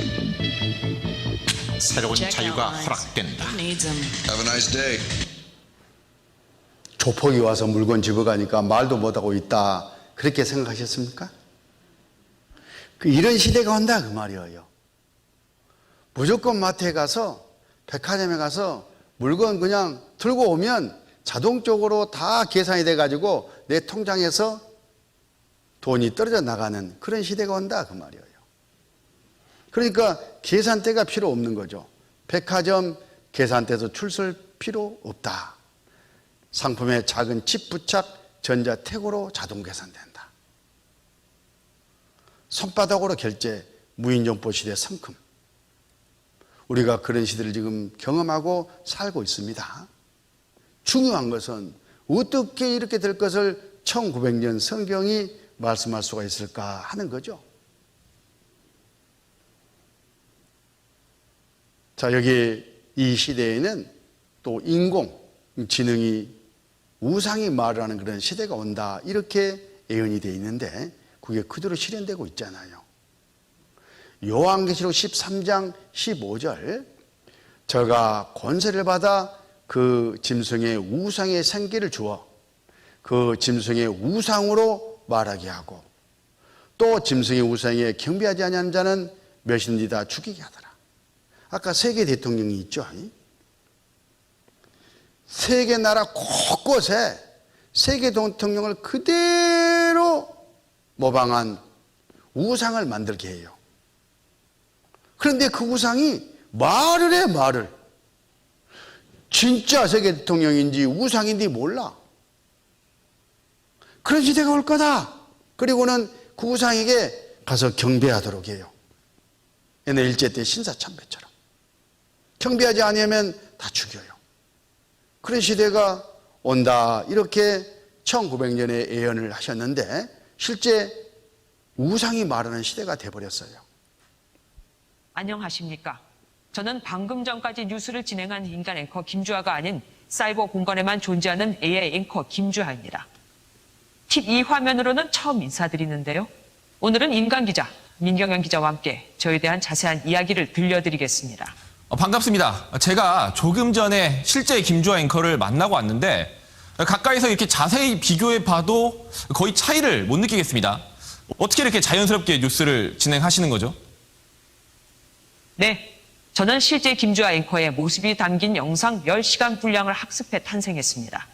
새로운 자유가 허락된다. Have a nice day. 조폭이 와서 물건 집어가니까 말도 못하고 있다 그렇게 생각하셨습니까? 이런 시대가 온다 그 말이에요. 무조건 마트에 가서 백화점에 가서 물건 그냥 들고 오면 자동적으로 다 계산이 돼가지고 내 통장에서 돈이 떨어져 나가는 그런 시대가 온다 그 말이에요. 그러니까 계산대가 필요 없는 거죠. 백화점 계산대에서 줄 설 필요 없다. 상품에 작은 칩 부착 전자택으로 자동 계산된다. 손바닥으로 결제 무인정보 시대 성큼. 우리가 그런 시대를 지금 경험하고 살고 있습니다. 중요한 것은 어떻게 이렇게 될 것을 1900년 성경이 말씀할 수가 있을까 하는 거죠. 자, 여기 이 시대에는 또 인공지능이 우상이 말을 하는 그런 시대가 온다, 이렇게 예언이 되어 있는데 그게 그대로 실현되고 있잖아요. 요한계시록 13장 15절, 저가 권세를 받아 그 짐승의 우상의 생기를 주어 그 짐승의 우상으로 말하게 하고 또 짐승의 우상에 경배하지 아니하는 자는 몇인지 다 죽이게 하더라. 아까 세계 대통령이 있죠. 세계 나라 곳곳에 세계 대통령을 그대로 모방한 우상을 만들게 해요. 그런데 그 우상이 말을 해, 말을. 진짜 세계 대통령인지 우상인지 몰라. 그런 시대가 올 거다. 그리고는 그 우상에게 가서 경배하도록 해요. 옛날 일제 때 신사참배처럼. 경배하지 않으면 다 죽여요. 그런 시대가 온다, 이렇게 1900년에 예언을 하셨는데 실제 우상이 말하는 시대가 돼버렸어요. 안녕하십니까. 저는 방금 전까지 뉴스를 진행한 인간 앵커 김주하가 아닌 사이버 공간에만 존재하는 AI 앵커 김주하입니다. 팁 2 화면으로는 처음 인사드리는데요. 오늘은 인간 기자 민경현 기자와 함께 저에 대한 자세한 이야기를 들려드리겠습니다. 반갑습니다. 제가 조금 전에 실제 김주하 앵커를 만나고 왔는데 가까이서 이렇게 자세히 비교해 봐도 거의 차이를 못 느끼겠습니다. 어떻게 이렇게 자연스럽게 뉴스를 진행하시는 거죠? 네, 저는 실제 김주하 앵커의 모습이 담긴 영상 10시간 분량을 학습해 탄생했습니다.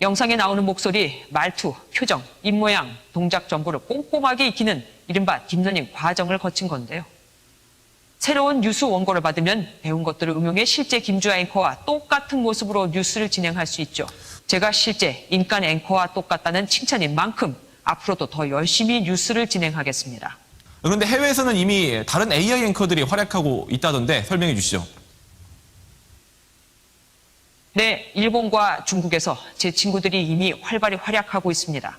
영상에 나오는 목소리, 말투, 표정, 입모양, 동작 정보를 꼼꼼하게 익히는 이른바 딥러닝 과정을 거친 건데요. 새로운 뉴스 원고를 받으면 배운 것들을 응용해 실제 김주하 앵커와 똑같은 모습으로 뉴스를 진행할 수 있죠. 제가 실제 인간 앵커와 똑같다는 칭찬인 만큼 앞으로도 더 열심히 뉴스를 진행하겠습니다. 그런데 해외에서는 이미 다른 AI 앵커들이 활약하고 있다던데 설명해 주시죠. 네, 일본과 중국에서 제 친구들이 이미 활발히 활약하고 있습니다.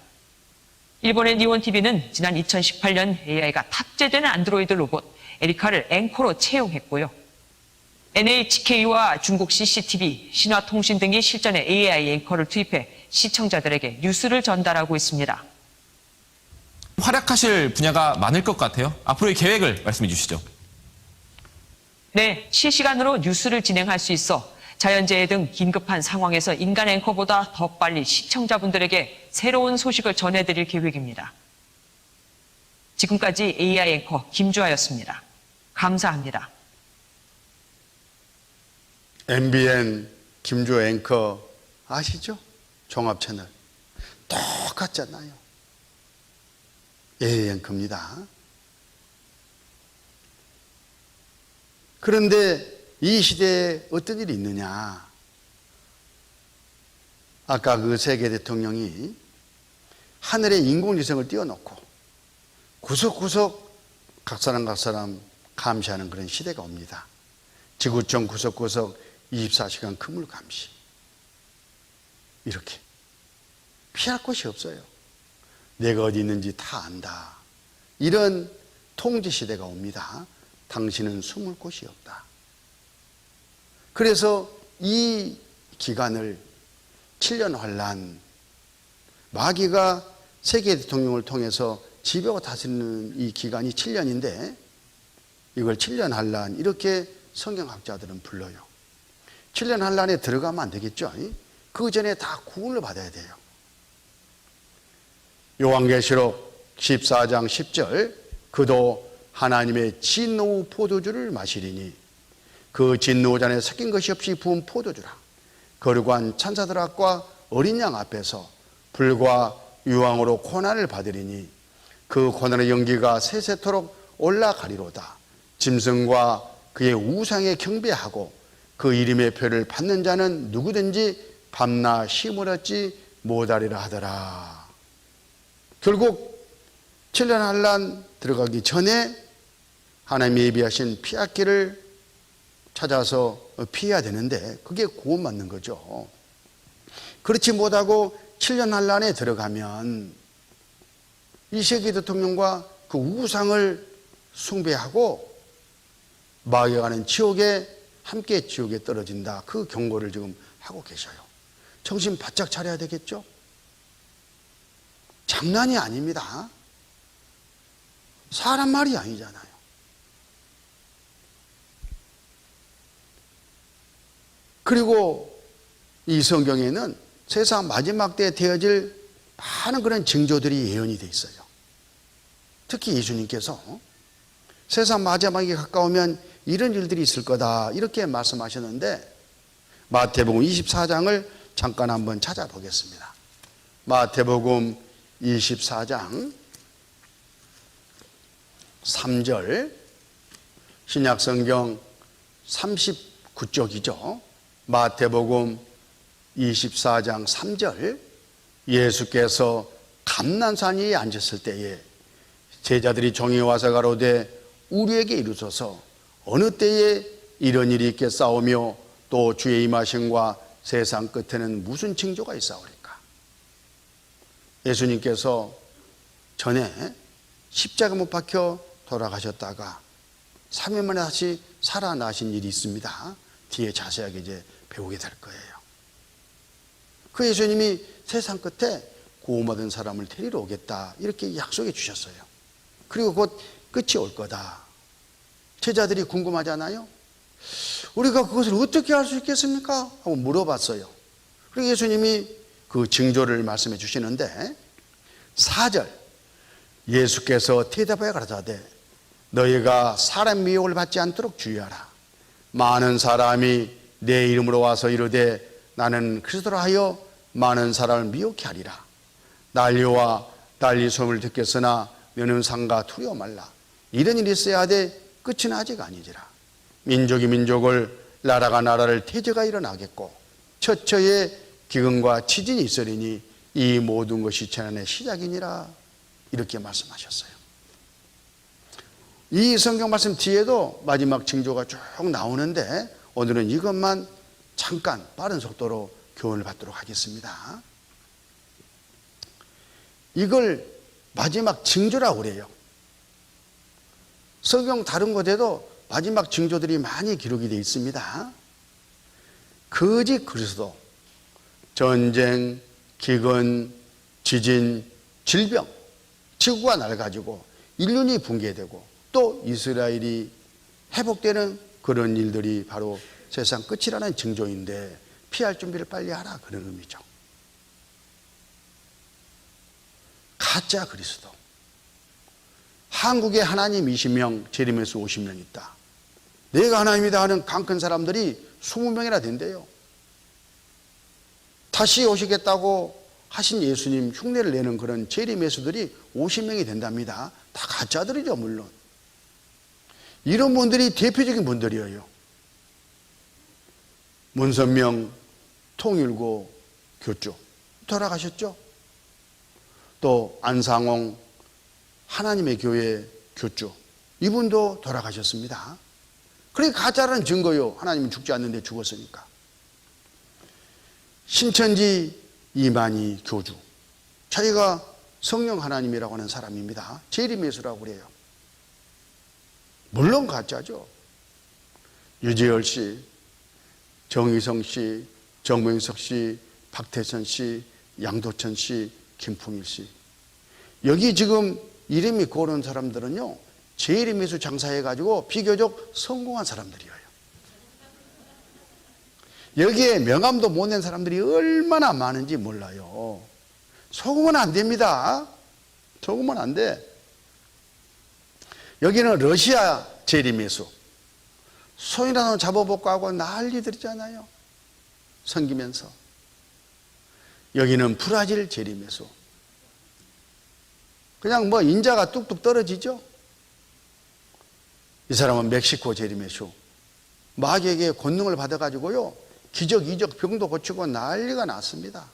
일본의 니온TV는 지난 2018년 AI가 탑재된 안드로이드 로봇 에리카를 앵커로 채용했고요. NHK와 중국 CCTV, 신화통신 등이 실전에 AI 앵커를 투입해 시청자들에게 뉴스를 전달하고 있습니다. 활약하실 분야가 많을 것 같아요. 앞으로의 계획을 말씀해 주시죠. 네, 실시간으로 뉴스를 진행할 수 있어 자연재해 등 긴급한 상황에서 인간 앵커보다 더 빨리 시청자분들에게 새로운 소식을 전해드릴 계획입니다. 지금까지 AI 앵커 김주하였습니다. 감사합니다. MBN 김주하 앵커 아시죠? 종합 채널. 똑같잖아요. AI 앵커입니다. 그런데 이 시대에 어떤 일이 있느냐? 아까 그 세계 대통령이 하늘에 인공지성을 띄워놓고 구석구석 각 사람 감시하는 그런 시대가 옵니다. 지구촌 구석구석 24시간 그물 감시. 이렇게 피할 곳이 없어요. 내가 어디 있는지 다 안다. 이런 통제 시대가 옵니다. 당신은 숨을 곳이 없다. 그래서 이 기간을 7년 환란, 마귀가 세계 대통령을 통해서 지배하고 다스리는 이 기간이 7년인데 이걸 7년 환란, 이렇게 성경학자들은 불러요. 7년 환란에 들어가면 안 되겠죠. 그 전에 다 구원을 받아야 돼요. 요한계시록 14장 10절, 그도 하나님의 진노 포도주를 마시리니 그 진노잔에 섞인 것이 없이 부은 포도주라. 거룩한 천사들 앞과 어린 양 앞에서 불과 유황으로 고난을 받으리니 그 고난의 연기가 세세토록 올라가리로다. 짐승과 그의 우상에 경배하고 그 이름의 표를 받는 자는 누구든지 밤낮 힘을 얻지 못하리라 하더라. 결국 7년 환란 들어가기 전에 하나님이 예비하신 피앗기를 찾아서 피해야 되는데 그게 구원받는 거죠. 그렇지 못하고 7년 환란에 들어가면 이세기 대통령과 그 우상을 숭배하고 마귀가 가는 지옥에 함께 지옥에 떨어진다. 그 경고를 지금 하고 계셔요. 정신 바짝 차려야 되겠죠? 장난이 아닙니다. 사람 말이 아니잖아요. 그리고 이 성경에는 세상 마지막 때에 되어질 많은 그런 징조들이 예언이 돼 있어요. 특히 예수님께서 세상 마지막이 가까우면 이런 일들이 있을 거다 이렇게 말씀하셨는데 마태복음 24장을 잠깐 한번 찾아보겠습니다. 마태복음 24장 3절 신약성경 39쪽이죠. 마태복음 24장 3절 예수께서 감난산 위에 앉았을 때에 제자들이 종이 와서 가로되 우리에게 이루소서 어느 때에 이런 일이 있겠사오며 또 주의 임하심과 세상 끝에는 무슨 징조가 있사오리까. 예수님께서 전에 십자가 못 박혀 돌아가셨다가 3일 만에 다시 살아나신 일이 있습니다. 뒤에 자세하게 이제 배우게 될 거예요. 그 예수님이 세상 끝에 구원받은 사람을 데리러 오겠다 이렇게 약속해 주셨어요. 그리고 곧 끝이 올 거다. 제자들이 궁금하잖아요. 우리가 그것을 어떻게 알 수 있겠습니까? 하고 물어봤어요. 그리고 예수님이 그 징조를 말씀해 주시는데 4절 예수께서 대답하여 가라사대 너희가 사람 미혹을 받지 않도록 주의하라. 많은 사람이 내 이름으로 와서 이르되 나는 그리스도라 하여 많은 사람을 미혹케 하리라. 난리와 난리 소음을 듣겠으나 너는 상가 두려워 말라. 이런 일이 있어야 하되 끝은 아직 아니지라. 민족이 민족을 나라가 나라를 태제가 일어나겠고 처처에 기근과 지진이 있으리니 이 모든 것이 재난의 시작이니라. 이렇게 말씀하셨어요. 이 성경 말씀 뒤에도 마지막 징조가 쭉 나오는데 오늘은 이것만 잠깐 빠른 속도로 교훈을 받도록 하겠습니다. 이걸 마지막 징조라고 그래요. 성경 다른 곳에도 마지막 징조들이 많이 기록이 되어 있습니다. 거짓 그리스도, 전쟁, 기근, 지진, 질병, 지구가 낡아지고 인륜이 붕괴되고 또 이스라엘이 회복되는 그런 일들이 바로 세상 끝이라는 징조인데 피할 준비를 빨리 하라 그런 의미죠. 가짜 그리스도. 한국에 하나님 20명, 제림에서 50명 있다. 내가 하나님이다 하는 강큰 사람들이 20명이나 된대요. 다시 오시겠다고 하신 예수님 흉내를 내는 그런 재림예수들이 50명이 된답니다. 다 가짜들이죠, 물론. 이런 분들이 대표적인 분들이에요. 문선명 통일고 교주 돌아가셨죠. 또 안상홍 하나님의 교회 교주 이분도 돌아가셨습니다. 그게 가짜라는 증거요. 하나님은 죽지 않는데 죽었으니까. 신천지 이만희 교주 자기가 성령 하나님이라고 하는 사람입니다. 재림예수라고 그래요. 물론 가짜죠. 유재열 씨, 정의성 씨, 정명석 씨, 박태선 씨, 양도천 씨, 김풍일 씨. 여기 지금 이름이 거론 사람들은요, 재림예수 장사해가지고 비교적 성공한 사람들이에요. 여기에 명함도 못 낸 사람들이 얼마나 많은지 몰라요. 속으면 안 됩니다. 속으면 안 돼. 여기는 러시아 재림예수. 손이라도 잡아볼까 하고 난리들이잖아요. 섬기면서. 여기는 브라질 재림예수. 그냥 뭐 인자가 뚝뚝 떨어지죠. 이 사람은 멕시코 재림예수. 마귀에게 권능을 받아가지고요, 기적 이적 병도 고치고 난리가 났습니다.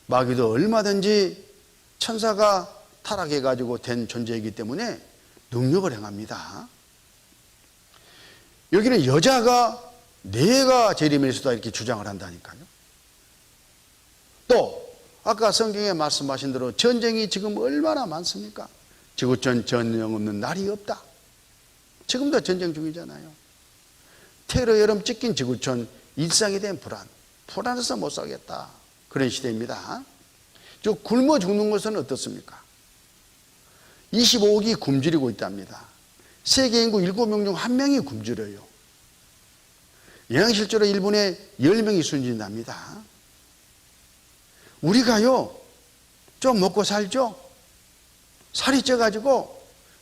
마귀도 얼마든지 천사가 타락해가지고 된 존재이기 때문에 능력을 행합니다. 여기는 여자가 내가 재림에서다 이렇게 주장을 한다니까요. 또 아까 성경에 말씀하신 대로 전쟁이 지금 얼마나 많습니까? 지구촌 전쟁 없는 날이 없다. 지금도 전쟁 중이잖아요. 테러 여름 찍힌 지구촌 일상이 된 불안해서 못 살겠다. 그런 시대입니다. 저 굶어 죽는 것은 어떻습니까? 25억이 굶주리고 있답니다. 세계 인구 7명 중 1명이 굶주려요. 영양실조로 1분에 10명이 숨진답니다. 우리가요, 좀 먹고 살죠? 살이 쪄가지고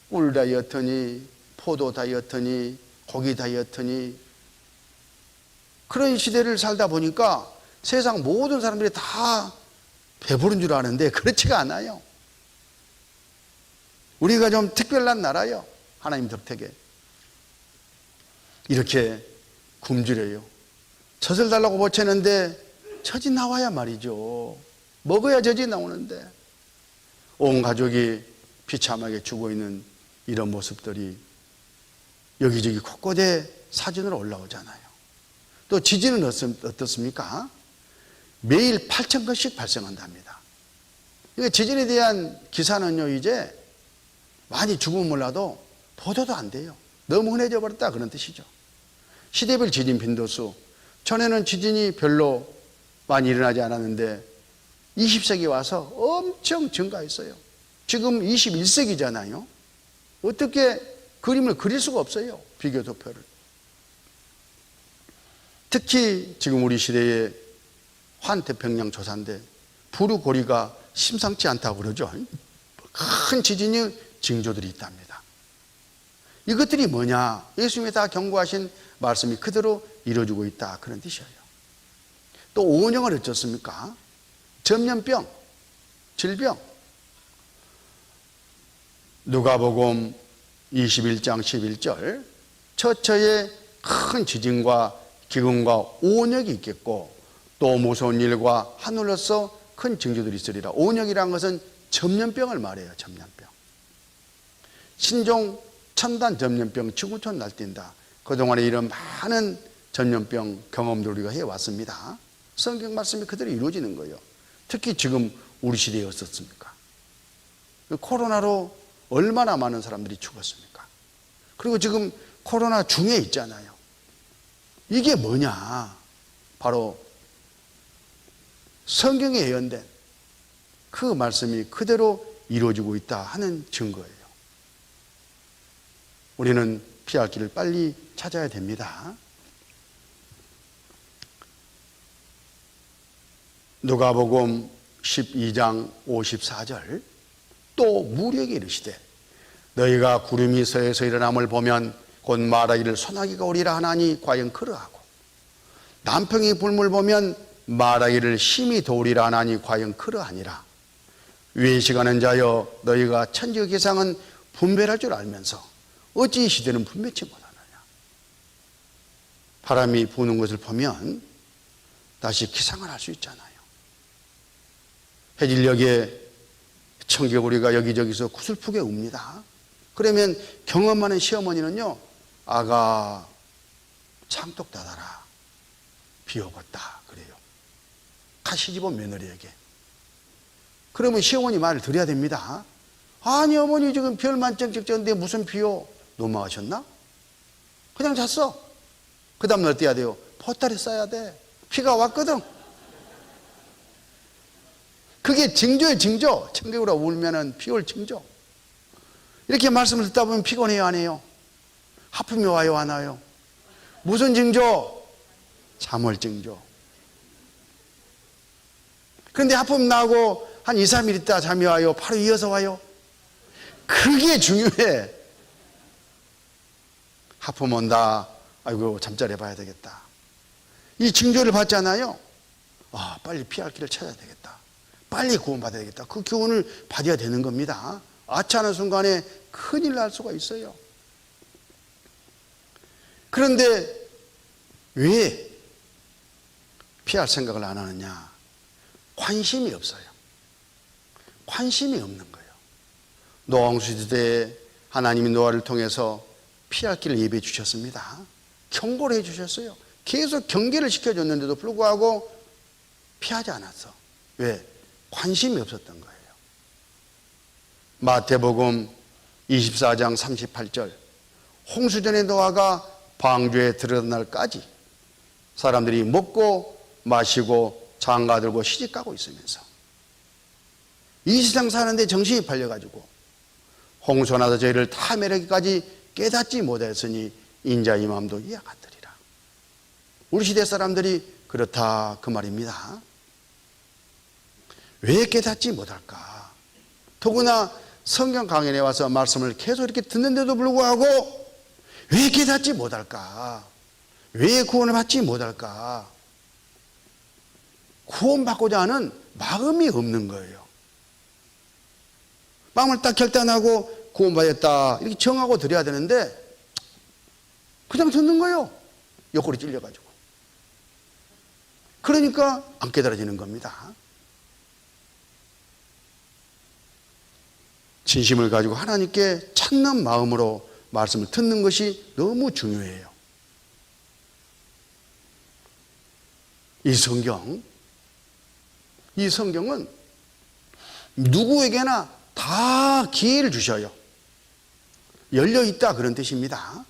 꿀 다이어트니, 포도 다이어트니, 고기 다이어트니, 그런 시대를 살다 보니까 세상 모든 사람들이 다 배부른 줄 아는데 그렇지가 않아요. 우리가 좀 특별한 나라요. 하나님 덕택에. 이렇게 굶주려요. 젖을 달라고 보채는데 젖이 나와야 말이죠. 먹어야 젖이 나오는데 온 가족이 비참하게 죽어 있는 이런 모습들이 여기저기 곳곳에 사진으로 올라오잖아요. 또 지진은 어떻습니까? 매일 8,000건씩 발생한답니다. 그러니까 지진에 대한 기사는요, 이제 많이 죽으면 몰라도 보도도 안 돼요. 너무 흔해져 버렸다 그런 뜻이죠. 시대별 지진 빈도수, 전에는 지진이 별로 많이 일어나지 않았는데 20세기 와서 엄청 증가했어요. 지금 21세기잖아요. 어떻게 그림을 그릴 수가 없어요. 비교 도표를. 특히 지금 우리 시대의 환태평양 조사인데 부르고리가 심상치 않다고 그러죠. 큰 지진의 징조들이 있답니다. 이것들이 뭐냐? 예수님이 다 경고하신 말씀이 그대로 이루어지고 있다 그런 뜻이에요. 또 오은영은 어쩌습니까? 전염병, 질병. 누가복음 21장 11절 처처에 큰 지진과 기근과 오온역이 있겠고 또 무서운 일과 하늘로서 큰 징조들이 있으리라. 오온역이라는 것은 전염병을 말해요. 전염병. 신종 첨단 전염병 지구촌 날뛴다. 그동안에 이런 많은 전염병 경험들 우리가 해왔습니다. 성경 말씀이 그대로 이루어지는 거예요. 특히 지금 우리 시대에 어떻습니까? 코로나로 얼마나 많은 사람들이 죽었습니까? 그리고 지금 코로나 중에 있잖아요. 이게 뭐냐? 바로 성경에 예언된 그 말씀이 그대로 이루어지고 있다 하는 증거예요. 우리는 피할 길을 빨리 찾아야 됩니다. 누가복음 12장 54절 또 무리에게 이르시되 너희가 구름이 서에서 일어남을 보면 곧 말하기를 소나기가 오리라 하나니 과연 그러하고 남평이 불물 보면 말하기를 심히 더우리라 하나니 과연 그러하니라. 외식하는 자여 너희가 천지의 계상은 분별할 줄 알면서 어찌 이 시대는 분별치 못하느냐. 바람이 부는 것을 보면 다시 기상을 할 수 있잖아요. 해질녘에 청개구리가 여기저기서 구슬프게 웁니다. 그러면 경험 많은 시어머니는요, 아가 창독 닫아라, 비 오겠다 그래요. 가시집온 며느리에게. 그러면 시어머니 말을 들어야 됩니다. 아니 어머니 지금 별만 쩍쩍 쪘는데 무슨 비요? 노마하셨나? 그냥 잤어. 그 다음날 어때야 돼요? 보따리 싸야 돼. 비가 왔거든. 그게 징조예요, 징조. 청개구리가 울면은 비 올 징조. 이렇게 말씀을 듣다 보면 피곤해요, 안 해요? 하품이 와요, 안 와요? 무슨 징조? 잠올 징조. 그런데 하품 나고 한 2, 3일 있다 잠이 와요. 바로 이어서 와요. 그게 중요해. 하품 온다. 아이고, 잠자리 해봐야 되겠다. 이 징조를 받잖아요. 아, 빨리 피할 길을 찾아야 되겠다. 빨리 구원받아야 되겠다. 그 교훈을 받아야 되는 겁니다. 아차하는 순간에 큰일 날 수가 있어요. 그런데 왜 피할 생각을 안 하느냐? 관심이 없어요. 관심이 없는 거예요. 노홍수 시대에 하나님이 노아를 통해서 피할 길을 예비해 주셨습니다. 경고를 해 주셨어요. 계속 경계를 시켜줬는데도 불구하고 피하지 않았어. 왜? 관심이 없었던 거예요. 마태복음 24장 38절 홍수전의 노아가 방주에 들어간 날까지 사람들이 먹고 마시고 장가들고 시집가고 있으면서 이 세상 사는데 정신이 팔려가지고 홍수 나서 저희를 다 매력기까지 깨닫지 못했으니 인자의 마음도 이와 같으리라. 우리 시대 사람들이 그렇다 그 말입니다. 왜 깨닫지 못할까? 더구나 성경 강연에 와서 말씀을 계속 이렇게 듣는데도 불구하고 왜 깨닫지 못할까? 왜 구원을 받지 못할까? 구원받고자 하는 마음이 없는 거예요. 마음을 딱 결단하고 구원받았다 이렇게 정하고 드려야 되는데 그냥 듣는 거예요. 옆구리 찔려가지고. 그러니까 안 깨달아지는 겁니다. 진심을 가지고 하나님께 찾는 마음으로 말씀을 듣는 것이 너무 중요해요. 이 성경은 누구에게나 다 기회를 주셔요. 열려있다 그런 뜻입니다.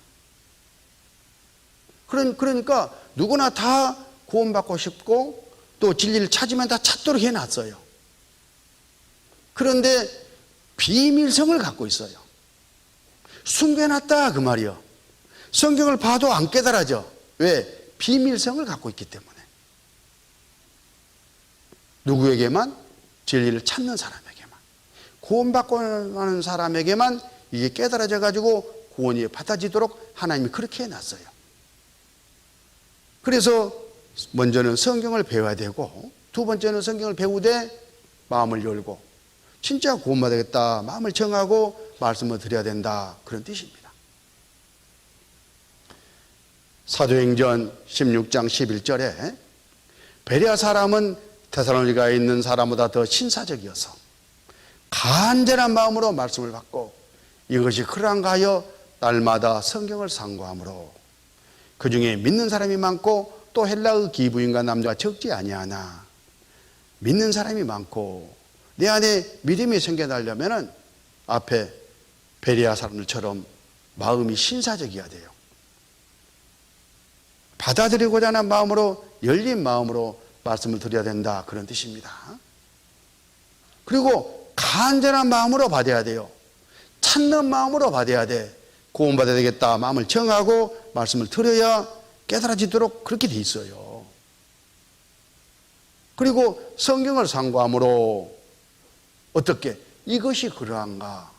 그러니까 누구나 다 구원받고 싶고 또 진리를 찾으면 다 찾도록 해놨어요. 그런데 비밀성을 갖고 있어요. 숨겨놨다 그 말이요. 성경을 봐도 안 깨달아져. 왜? 비밀성을 갖고 있기 때문에. 누구에게만? 진리를 찾는 사람에게만, 구원받고 하는 사람에게만 이게 깨달아져 가지고 구원이 받아지도록 하나님이 그렇게 해놨어요. 그래서 먼저는 성경을 배워야 되고 두 번째는 성경을 배우되 마음을 열고 진짜 구원받아야겠다 마음을 정하고 말씀을 드려야 된다 그런 뜻입니다. 사도행전 16장 11절에 베레아 사람은 데살로니가에 있는 사람보다 더 신사적이어서 간절한 마음으로 말씀을 받고 이것이 그러한가 하여 날마다 성경을 상고하므로 그 중에 믿는 사람이 많고 또 헬라의 기부인과 남자가 적지 아니하나 믿는 사람이 많고 내 안에 믿음이 생겨나려면 앞에 베레아 사람들처럼 마음이 신사적이어야 돼요. 받아들이고자 하는 마음으로 열린 마음으로 말씀을 드려야 된다 그런 뜻입니다. 그리고 간절한 마음으로 받아야 돼요. 찾는 마음으로 받아야 돼. 구원받아야 되겠다 마음을 정하고 말씀을 들어야 깨달아지도록 그렇게 돼 있어요. 그리고 성경을 상고함으로 어떻게 이것이 그러한가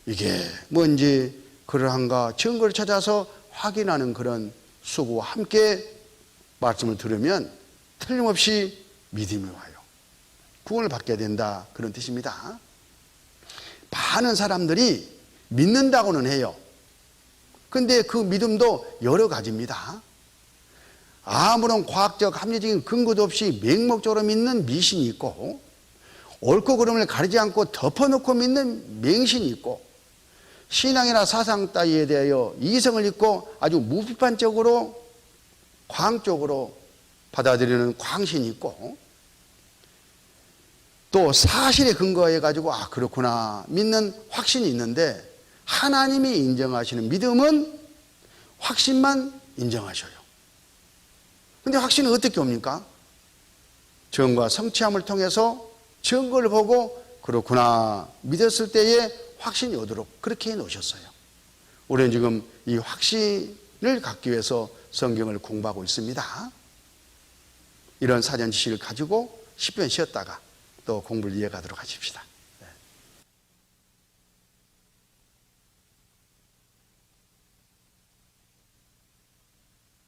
이게 뭔지 그러한가 증거를 찾아서 확인하는 그런 수고와 함께 말씀을 들으면 틀림없이 믿음이 와요. 구원을 받게 된다 그런 뜻입니다. 많은 사람들이 믿는다고는 해요. 근데 그 믿음도 여러 가지입니다. 아무런 과학적 합리적인 근거도 없이 맹목적으로 믿는 미신이 있고 옳고 그름을 가리지 않고 덮어놓고 믿는 맹신이 있고 신앙이나 사상 따위에 대하여 이성을 잊고 아주 무비판적으로 광적으로 받아들이는 광신이 있고 또 사실에 근거해 가지고 아 그렇구나 믿는 확신이 있는데 하나님이 인정하시는 믿음은 확신만 인정하셔요. 근데 확신은 어떻게 옵니까? 증거와 성취함을 통해서 증거를 보고 그렇구나 믿었을 때에 확신이 오도록 그렇게 해놓으셨어요. 우리는 지금 이 확신을 갖기 위해서 성경을 공부하고 있습니다. 이런 사전 지식을 가지고 10년 쉬었다가 또 공부를 이어가도록 하십시다.